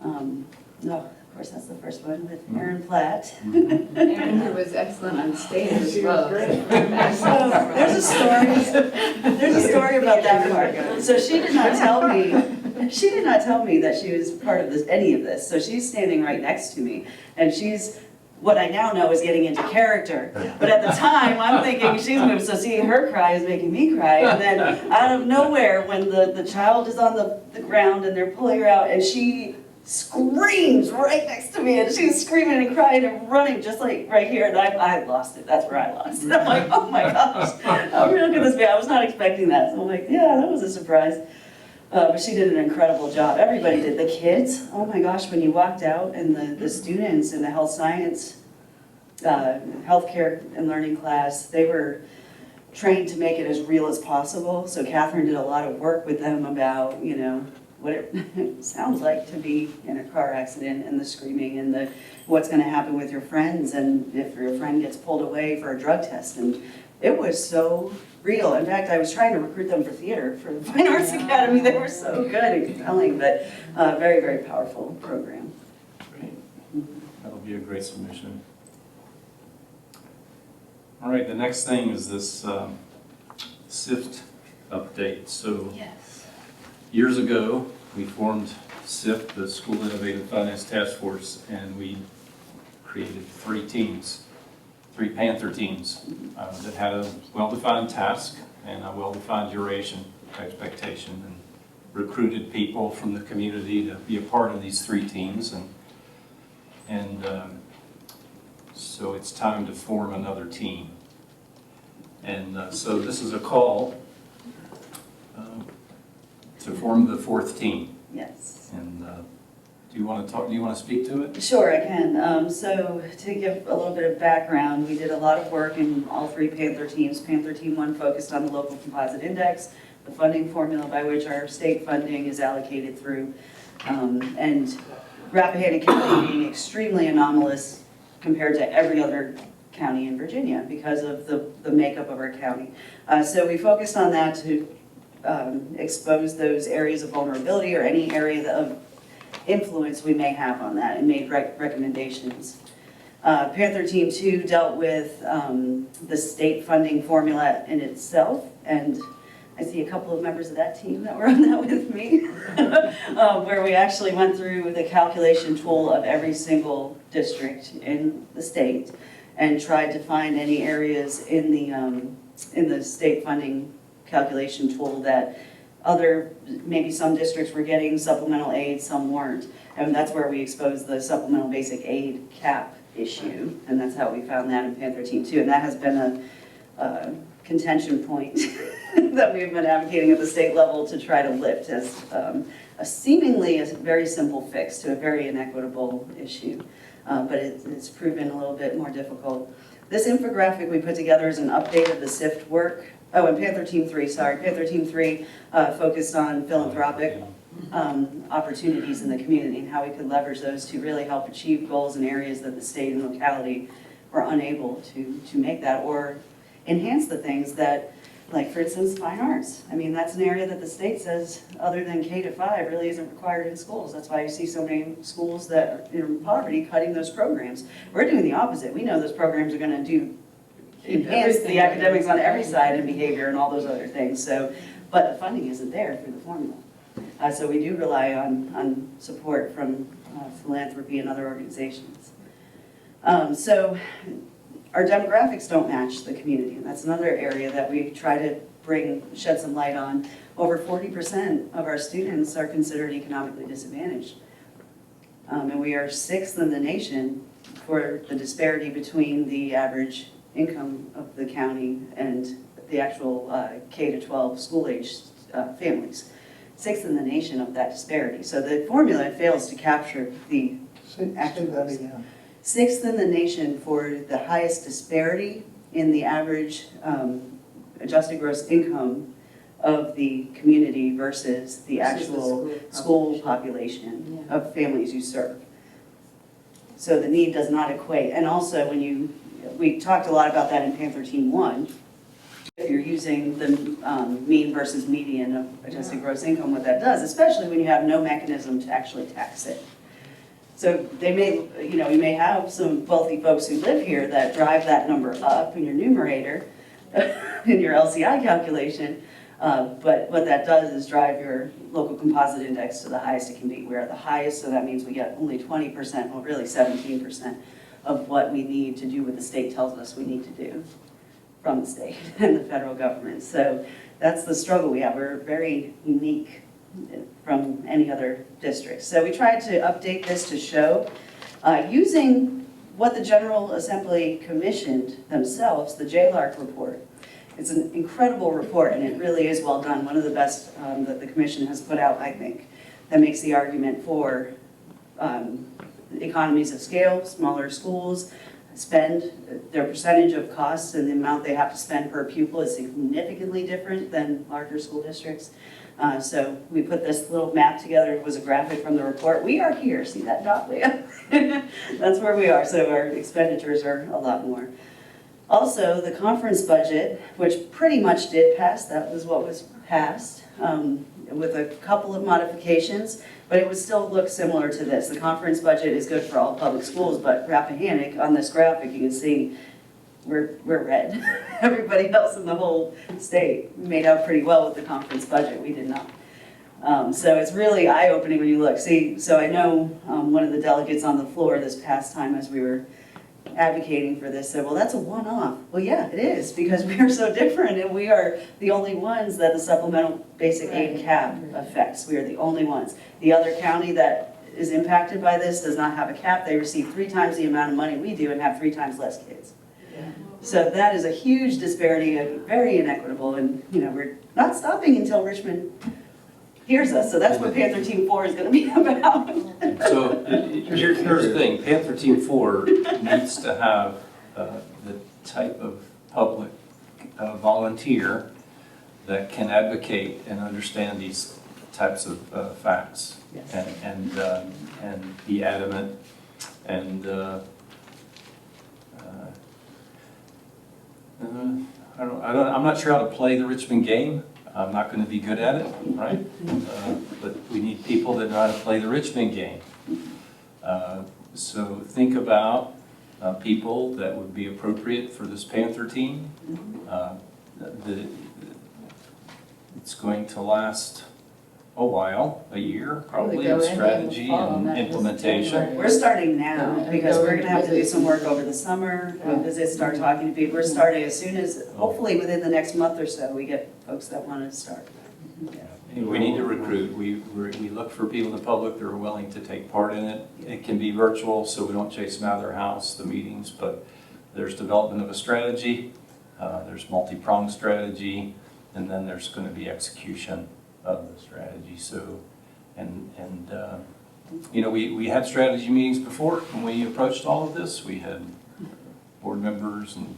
No, of course, that's the first one with Erin Platt. Erin, who was excellent on stage as well. So there's a story about that part. So she did not tell me that she was part of any of this. So she's standing right next to me, and she's, what I now know is getting into character. But at the time, I'm thinking she's moved, so seeing her cry is making me cry. And then out of nowhere, when the child is on the ground and they're pulling her out, and she screams right next to me, and she's screaming and crying and running just like right here, and I lost it. That's where I lost it. I'm like, oh my gosh, how real could this be? I was not expecting that. So I'm like, yeah, that was a surprise. But she did an incredible job. Everybody did. The kids, oh my gosh, when you walked out, and the students in the health science, healthcare and learning class, they were trained to make it as real as possible. So Catherine did a lot of work with them about, you know, what it sounds like to be in a car accident, and the screaming, and the what's going to happen with your friends, and if your friend gets pulled away for a drug test. And it was so real. In fact, I was trying to recruit them for theater for the Fine Arts Academy. They were so good and compelling, but very, very powerful program. Great. That'll be a great submission. All right, the next thing is this SIFT update. So years ago, we formed SIFT, the School Innovative Finance Task Force, and we created 3 teams, 3 Panther teams that had a well-defined task and a well-defined duration expectation, and recruited people from the community to be a part of these 3 teams. And so it's time to form another team. And so this is a call to form the 4th team. Yes. And do you want to speak to it? Sure, I can. So to give a little bit of background, we did a lot of work in all 3 Panther teams. Panther Team 1 focused on the local composite index, the funding formula by which our state funding is allocated through, and Rappahannock County being extremely anomalous compared to every other county in Virginia because of the makeup of our county. So we focused on that to expose those areas of vulnerability or any area of influence we may have on that, and made recommendations. Panther Team 2 dealt with the state funding formula in itself, and I see a couple of members of that team that were on that with me, where we actually went through the calculation tool of every single district in the state and tried to find any areas in the state funding calculation tool that maybe some districts were getting supplemental aid, some weren't. And that's where we exposed the supplemental basic aid cap issue, and that's how we found that in Panther Team 2. And that has been a contention point that we've been advocating at the state level to try to lift as seemingly a very simple fix to a very inequitable issue. But it's proven a little bit more difficult. This infographic we put together is an update of the SIFT work. Oh, and Panther Team 3, sorry. Panther Team 3 focused on philanthropic opportunities in the community and how we could leverage those to really help achieve goals in areas that the state and locality were unable to make that, or enhance the things that, like for instance, fine arts. I mean, that's an area that the state says, other than K-5, really isn't required in schools. That's why you see so many schools that are in poverty cutting those programs. We're doing the opposite. We know those programs are going to enhance the academics on every side and behavior and all those other things. So, but the funding isn't there through the formula. So we do rely on support from philanthropy and other organizations. So our demographics don't match the community, and that's another area that we try to shed some light on. Over 40% of our students are considered economically disadvantaged. And we are 6th in the nation for the disparity between the average income of the county and the actual K-12 school-age families. 6th in the nation of that disparity. So the formula fails to capture the Say that again. 6th in the nation for the highest disparity in the average adjusted gross income of the community versus the actual school population of families you serve. So the need does not equate. And also we talked a lot about that in Panther Team 1. If you're using the mean versus median of adjusted gross income, what that does, especially when you have no mechanism to actually tax it. So they may, you may have some wealthy folks who live here that drive that number up in your numerator, in your LCI calculation, but what that does is drive your local composite index to the highest it can be. We're at the highest, so that means we get only 20%, well really 17% of what we need to do what the state tells us we need to do from the state and the federal government. So that's the struggle we have. We're very unique from any other district. So we tried to update this to show, using what the General Assembly commissioned themselves, the JLARC report. It's an incredible report, and it really is well done. One of the best that the commission has put out, I think, that makes the argument for economies of scale, smaller schools, spend, their percentage of costs and the amount they have to spend per pupil is significantly different than larger school districts. So we put this little map together. It was a graphic from the report. We are here. See that dot way up? That's where we are. So our expenditures are a lot more. Also, the conference budget, which pretty much did pass, that was what was passed, with a couple of modifications, but it would still look similar to this. The conference budget is good for all public schools, but Rappahannock, on this graphic, you can see we're red. Everybody else in the whole state made out pretty well with the conference budget. We did not. So it's really eye-opening when you look. See, so I know one of the delegates on the floor this past time as we were advocating for this said, well, that's a one-off. Well, yeah, it is, because we are so different, and we are the only ones that the supplemental basic aid cap affects. We are the only ones. The other county that is impacted by this does not have a cap. They receive 3 times the amount of money we do and have 3 times less kids. So that is a huge disparity and very inequitable, and we're not stopping until Richmond hears us. So that's what Panther Team 4 is going to be about. So here's the thing, Panther Team 4 needs to have the type of public volunteer that can advocate and understand these types of facts. Yes. And be adamant and I'm not sure how to play the Richmond game. I'm not going to be good at it, right? But we need people that know how to play the Richmond game. So think about people that would be appropriate for this Panther team. It's going going to last a while, a year, probably, of strategy and implementation. We're starting now, because we're gonna have to do some work over the summer, visit, start talking to people. We're starting as soon as, hopefully within the next month or so, we get folks that want to start. We need to recruit. We look for people in the public that are willing to take part in it. It can be virtual, so we don't chase them out of their house, the meetings, but there's development of a strategy, there's multi-pronged strategy, and then there's going to be execution of the strategy. So, we had strategy meetings before when we approached all of this. We had board members and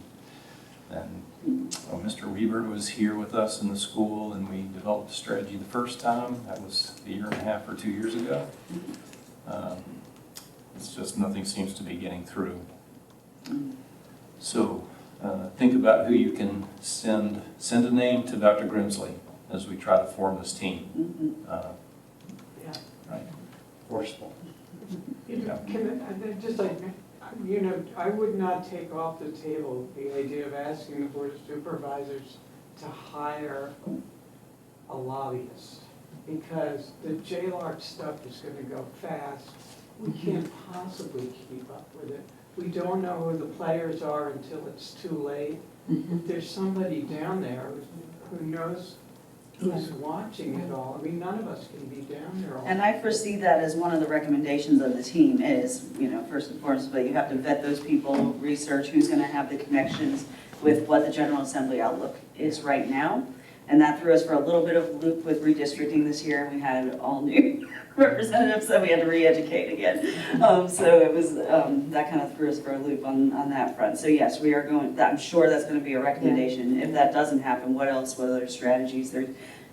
Mr. Weber was here with us in the school, and we developed a strategy the first time. That was a year and a half or 2 years ago. It's just nothing seems to be getting through. So think about who you can send a name to Dr. Grimsley as we try to form this team. Right? Forceful. I would not take off the table the idea of asking the board of supervisors to hire a lobbyist, because the JLARC stuff is going to go fast. We can't possibly keep up with it. We don't know who the players are until it's too late. If there's somebody down there who knows who's watching it all, I mean, none of us can be down there all. And I foresee that as one of the recommendations of the team is, first and foremost, but you have to vet those people, research who's going to have the connections with what the General Assembly outlook is right now. And that threw us for a little bit of a loop with redistricting this year, and we had all new representatives that we had to re-educate again. So it was, that kind of threw us for a loop on that front. So yes, we are going, I'm sure that's gonna be a recommendation. If that doesn't happen, what else, what other strategies? There's,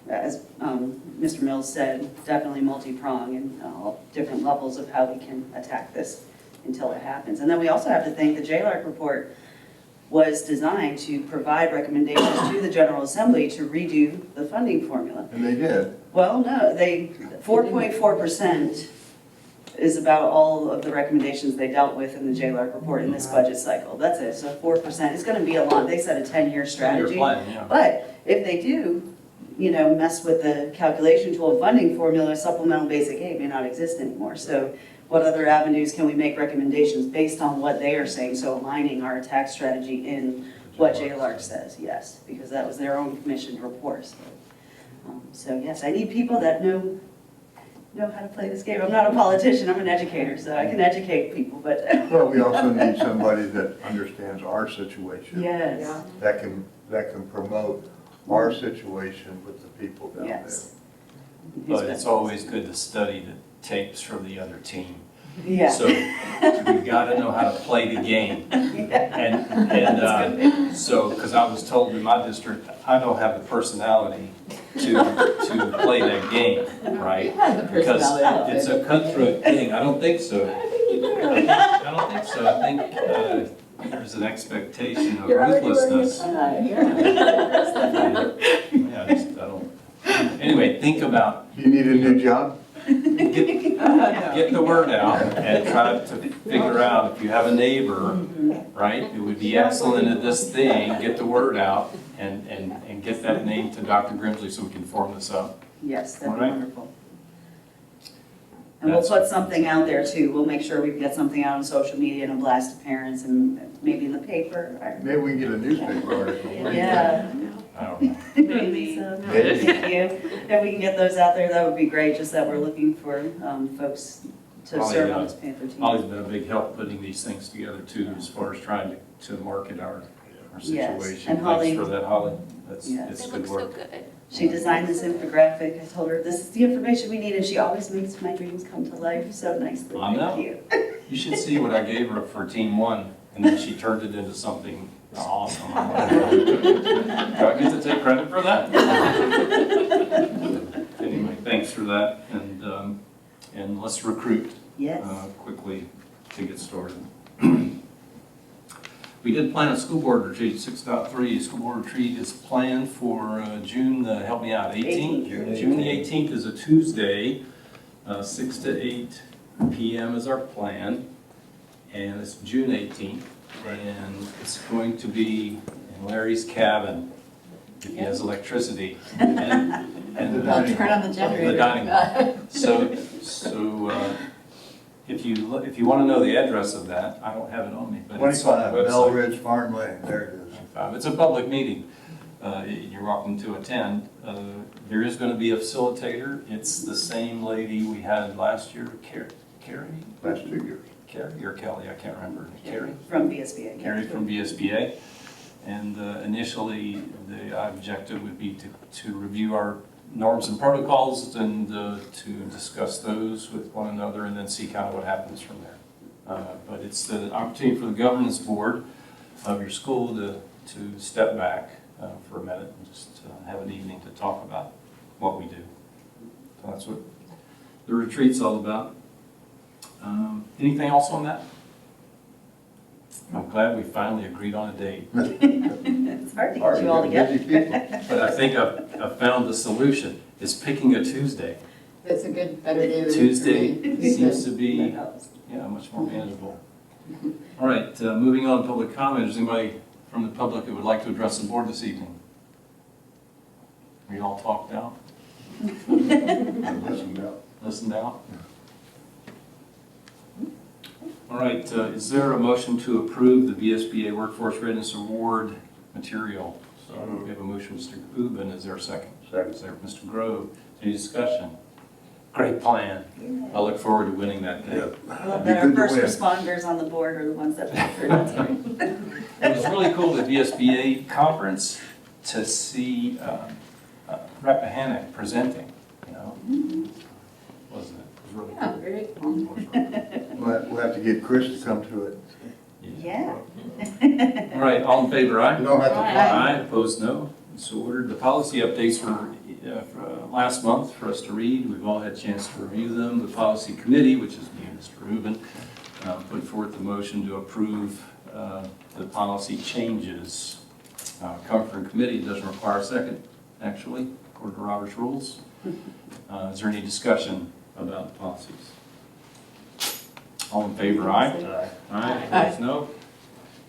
as Mr. Mills said, definitely multi-prong and different levels of how we can attack this until it happens. And then we also have to think the JLARC report was designed to provide recommendations to the General Assembly to redo the funding formula. And they did. Well, no, 4.4% is about all of the recommendations they dealt with in the JLARC report in this budget cycle. That's it, so 4%. It's gonna be a lot. They said a 10-year strategy. plan, yeah. But if they do, mess with the calculation tool funding formula, supplemental basic aid may not exist anymore. So what other avenues can we make recommendations based on what they are saying? So aligning our attack strategy in what JLARC says, yes, because that was their own commissioned report. So yes, I need people that know how to play this game. I'm not a politician, I'm an educator, so I can educate people, but. Well, we also need somebody that understands our situation. Yes, That can promote our situation with the people down there. yes. But it's always good to study the tapes from the other team. Yeah. So we gotta know how to play the game. And so, because I was told in my district, I don't have the personality to play that game, right? Because it's a cutthroat thing. I don't think so. I don't think so. I think there's an expectation of ruthlessness. Yeah, I don't. Anyway, think about. You need a new job? Get the word out and try to figure out if you have a neighbor, right, who would be excellent at this thing, get the word out and get that name to Dr. Grimsley so we can form this up. Yes, that'd be All right. wonderful. And we'll put something out there too. We'll make sure we get something out on social media and a blast to parents and maybe in the paper. Maybe we can get a newspaper article. Yeah. I don't know. Maybe so. Thank you. If we can get those out there, that would be great, just that we're looking for folks to serve on this Panther team. Holly's been a big help putting these things together too, as far as trying to market our Yes, situation. and Holly- Thanks for that, Holly. It's It good looks so work. good. She designed this infographic. I told her, this is the information we need, and she always makes my dreams come to life so nicely. I know. Thank you. You should see what I gave her for Team 1, and then she turned it into something awesome. Do I get to take credit for that? Anyway, thanks for that, and let's recruit Yes. quickly to get started. We did plan a school board retreat, 6.3. School board retreat is planned for June, help me out, 18th? June the 18th is a Tuesday, 6 to 8 p.m. is our plan, and it's June 18th, and it's going to be in Larry's cabin, if he has electricity. And I'll turn on the generator. The dining room. So if you want to know the address of that, I don't have it on me, but it's on the 25 Bell website. Ridge Farm Lane, there it is. It's a public meeting. You're welcome to attend. There is going to be a facilitator. It's the same lady we had last year, Carrie? Last 2 years. Carrie or Kelly, I can't remember. Carrie? From BSBA. Carrie from BSBA. And initially, the objective would be to review our norms and protocols and to discuss those with one another and then see kind of what happens from there. But it's the opportunity for the governance board of your school to step back for a minute and just have an evening to talk about what we do. So that's what the retreat's all about. Anything else on that? I'm glad we finally agreed on a date. It's hard to get you all together. But I think I've found the solution. It's picking a Tuesday. That's a good, better day. Tuesday for me. seems to be, much more manageable. All right, moving on to public comment. Is anybody from the public who would like to address the board this evening? Are you all talked out? Listened out? All right, is there a motion to approve the VSBA Workforce Readiness Award material? So we have a motion, Mr. Ubben. Is there a second? Second. Is there Mr. Grove? Any discussion? Great plan. I look forward to winning that day. I love that our first responders on the board are the ones that pick her. That's great. It was really cool at VSBA conference to see Rappahannock presenting, you know? Wasn't it? It was really Yeah, cool. very cool. We'll have to get Chris to come to it. Yeah. All right, all in favor, aye? You don't have to fly. Aye, opposed, no. So ordered. The policy updates were last month for us to read. We've all had a chance to review them. The policy committee, which is me and Mr. Rubin, put forth the motion to approve the policy changes. Come from committee, it doesn't require a second, actually, according to Robert's rules. Is there any discussion about the policies? All in favor, aye? Aye, opposed, no.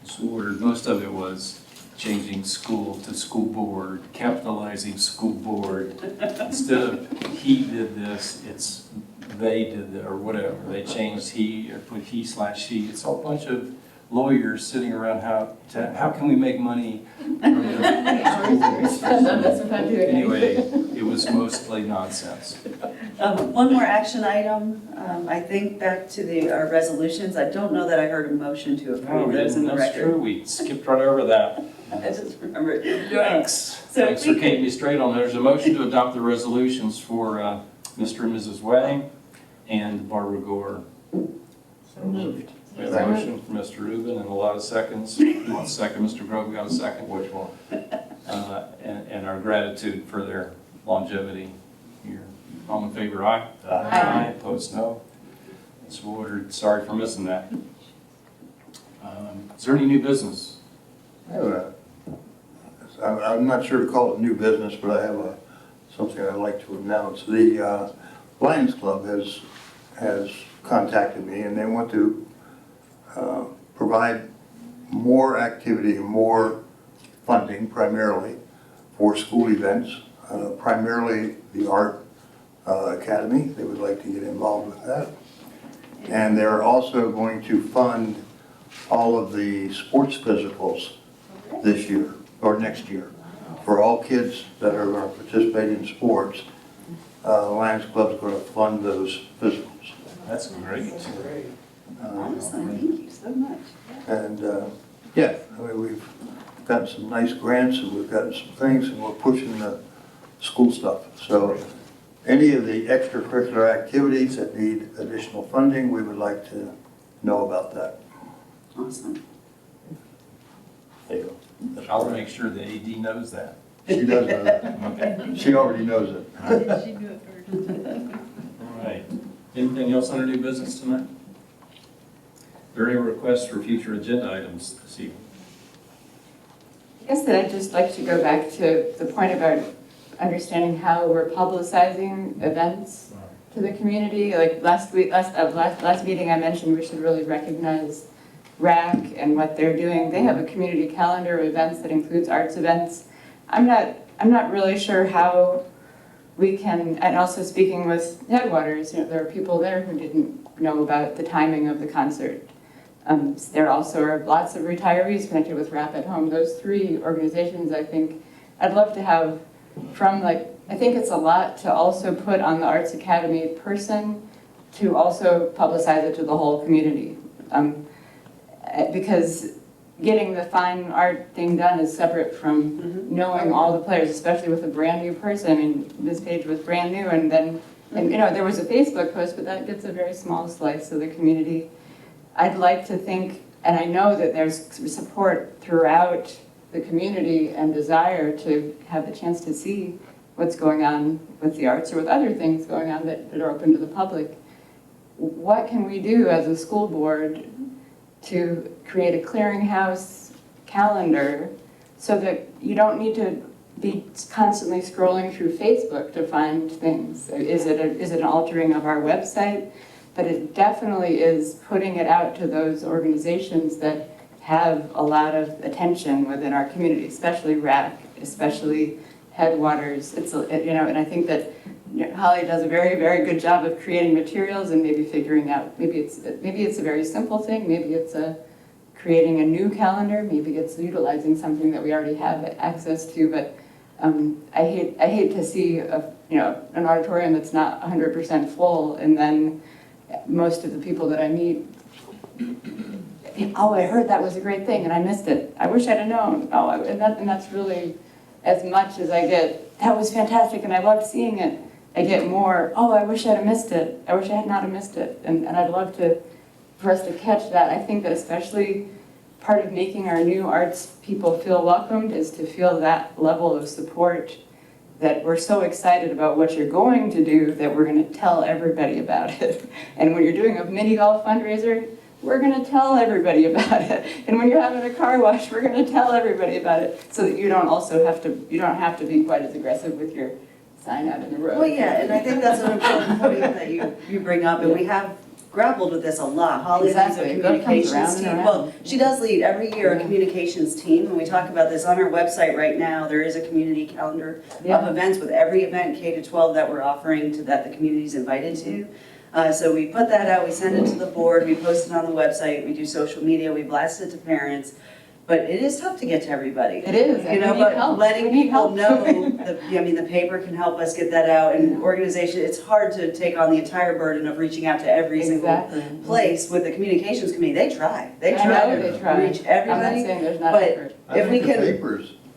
So ordered. Most of it was changing school to school board, capitalizing school board. Instead of he did this, it's they did that, or whatever. They changed he, or put he/she. It's a whole bunch of lawyers sitting around how can we make money from the schools? Anyway, it was mostly nonsense. One more action item, I think back to our resolutions, I don't know that I heard a motion to Oh, approve those in the that's true. record. We skipped right over that. I just remembered. Yikes. So Thanks we for keeping me straight on that. There's a motion to adopt the resolutions for Mr. and Mrs. Way and Barbara Gore. So moved. We have a motion from Mr. Rubin and a lot of seconds. You want a second, Mr. Grove? We got a second. Which one? And our gratitude for their longevity here. All in favor, aye? Aye. Opposed, no. So ordered. Sorry for missing that. Is there any new business? I'm not sure to call it new business, but I have something I'd like to announce. The Lions Club has contacted me, and they want to provide more activity, more funding primarily for school events, primarily the Art Academy. They would like to get involved with that. And they're also going to fund all of the sports physicals this year, or next year. For all kids that are going to participate in sports, Lions Club is going to fund those physicals. That's great. Awesome, thank you so much. And, yeah, I mean, we've gotten some nice grants, and we've gotten some things, and we're pushing the school stuff. So any of the extracurricular activities that need additional funding, we would like to know about that. Awesome. There you go. I'll make sure the AD knows that. She does know that. Okay. She already knows it. All right. Anything else under new business tonight? Are there any requests for future agenda items this evening? I guess that I'd just like to go back to the point about understanding how we're publicizing events to the community. Like last meeting I mentioned we should really recognize RAC and what they're doing. They have a community calendar of events that includes arts events. I'm not really sure how we can, and also speaking with Headwaters, there are people there who didn't know about the timing of the concert. There also are lots of retirees connected with Rap at Home. Those three organizations, I think, I'd love to have from I think it's a lot to also put on the Arts Academy person to also publicize it to the whole community. Because getting the fine art thing done is separate from knowing all the players, especially with a brand new person. I mean, this page was brand new, and there was a Facebook post, but that gets a very small slice of the community. I'd like to think, and I know that there's support throughout the community and desire to have the chance to see what's going on with the arts or with other things going on that are open to the public. What can we do as a school board to create a clearinghouse calendar so that you don't need to be constantly scrolling through Facebook to find things? Is it an altering of our website? But it definitely is putting it out to those organizations that have a lot of attention within our community, especially RAC, especially Headwaters. And I think that Holly does a very, very good job of creating materials and maybe figuring out, maybe it's a very simple thing, maybe it's creating a new calendar, maybe it's utilizing something that we already have access to, but I hate to see an auditorium that's not 100% full, and then most of the people that I meet, oh, I heard that was a great thing and I missed it. I wish I'd have known. And that's really as much as I get that was fantastic, and I loved seeing it. I get more, oh, I wish I'd have missed it. I wish I had not have missed it. And I'd love for us to catch that. I think that especially part of making our new arts people feel welcomed is to feel that level of support, that we're so excited about what you're going to do that we're going to tell everybody about it. And when you're doing a mini golf fundraiser, we're going to tell everybody about it. And when you're having a car wash, we're going to tell everybody about it, so that you don't have to be quite as aggressive with your sign out in the road. Well, yeah, and I think that's an important point that you bring up, and we have grappled with this a lot. Holly leads a Exactly. It comes communications around and team. around. Well, she does lead every year a communications team, and we talk about this on our website right now. There is a community calendar of events with every event K-12 that we're offering that the community's invited to. So we put that out, we send it to the board, we post it on the website, we do social media, we blast it to parents. But it is tough to get to everybody. It is, You know, and we need but help. letting We need people help. know, the paper can help us get that out, and organization, it's hard to take on the entire burden of reaching out to every single Exactly. place. With the communications committee, they try I know they to try. reach I'm not everybody. saying there's not but effort. If we can,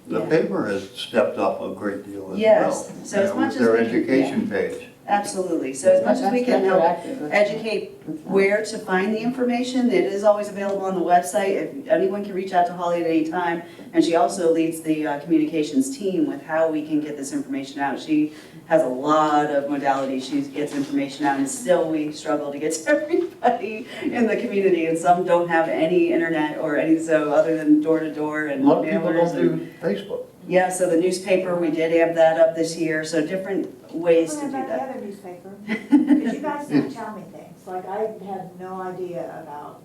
The Yeah. paper has stepped up a great deal as well. Yes, so as You know, much with as their we can- education page. absolutely, so as much as we can help Retroactive. educate where to find the information, it is always available on the website. If anyone can reach out to Holly at any time, and she also leads the communications team with how we can get this information out. She has a lot of modalities she gets information out, and still we struggle to get to everybody in the community, and some don't have any internet or any, so other than door to door A and lot of people mailers. don't do Facebook. Yeah, so the newspaper, we did amp that up this year, so different ways to What do about the that. other newspaper? Because you guys don't tell me things, like I had no idea about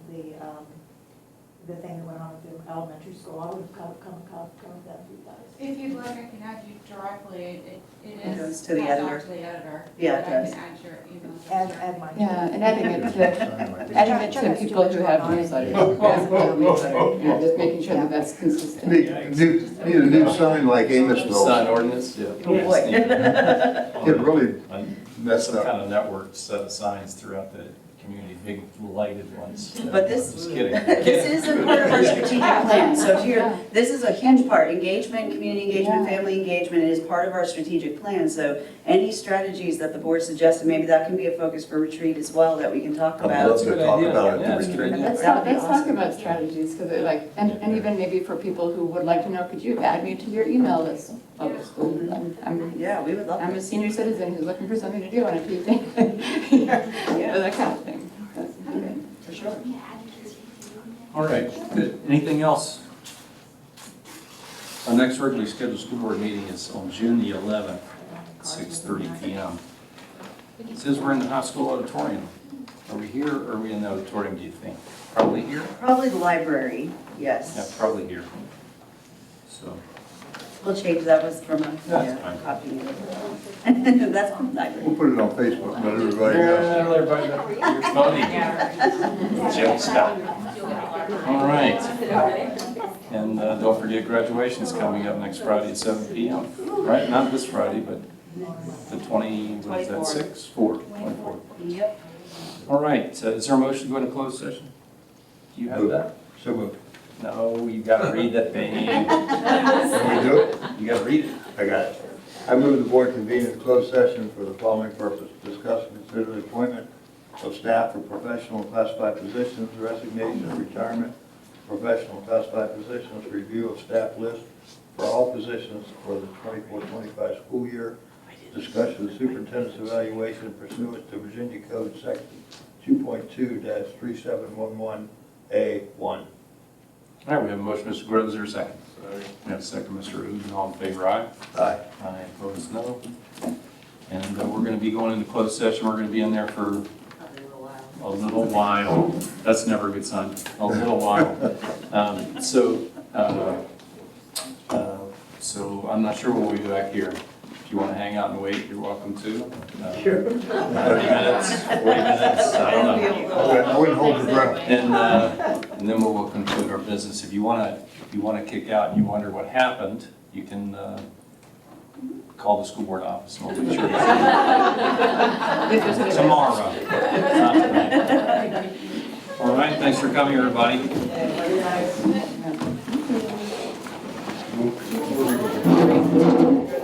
the thing that went on at the elementary school. I would have covered that with you guys. If you'd like, I can add you directly, It goes is to the passed editor. out to the editor. Yeah, it but I does. can add your email address. Add mine. Yeah, and adding it to people who have newsletters. Yeah, just making sure that that's consistent. Need a new sign like Amosville. Sign ordinance, yeah. Oh, boy. It really messed Some up. kind of network set of signs throughout the community, big lighted ones. But this, Just kidding. this is a part of our strategic plan, so here, this is a huge part, engagement, community engagement, family engagement is part of our strategic plan, so any strategies that the board suggested, maybe that can be a focus for retreat as well, that we can talk I'd about. love to talk idea. about it. Yeah, it's a good idea. Let's That talk, would be let's talk awesome. about strategies, because like, and even maybe for people who would like to know, could you add me to your email list of the school? Yeah, we would love I'm a that. senior citizen who's looking for something to do on a Tuesday. Yeah, That kind of thing. for sure. All right, good. Anything else? Our next regularly scheduled school board meeting is on June the 11th, at 6:30 PM. It says we're in the high school auditorium. Are we here or are we in the auditorium, do you think? Probably here? Probably the library, Yeah, yes. probably here. So, We'll change, that was from a, That's fine. copy. That's from the library. We'll put it on Facebook, let everybody know. everybody know. You're funny. Jill Scott. All right. And don't forget graduation's coming up next Friday at 7 PM. Right, not this Friday, but the 20, what is that, 6? 4, 24. Yep. All right, is there a motion to go into closed session? Do you have that? So moved. No, you gotta read that thing. Can we do it? You gotta read it. I got it. I move the board convene in closed session for the following purpose: discuss and consider the appointment of staff for professional and classified positions, resignation, retirement, professional and classified positions, review of staff list for all positions for the 24-25 school year, discussion of the superintendent's evaluation pursuant to Virginia Code Section 2.2-3711A1. All right, we have a motion, Mr. Groves, is there a second? We have a second, Mr. Uden, all in favor, aye? Aye. Aye, opposed, no. And we're gonna be going into closed session, we're gonna be in there for a little while. That's never a good sign, a little while. So I'm not sure when we'll be back here. If you wanna hang out and wait, you're welcome to. 30 minutes, 40 minutes, I don't know. I wouldn't hold your breath. And then we'll conclude our business. If you wanna kick out and you wonder what happened, you can call the school board office and we'll make sure. Tomorrow, not tonight. All right, thanks for coming, everybody.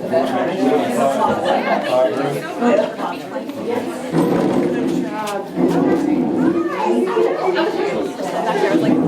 That's Back there, like,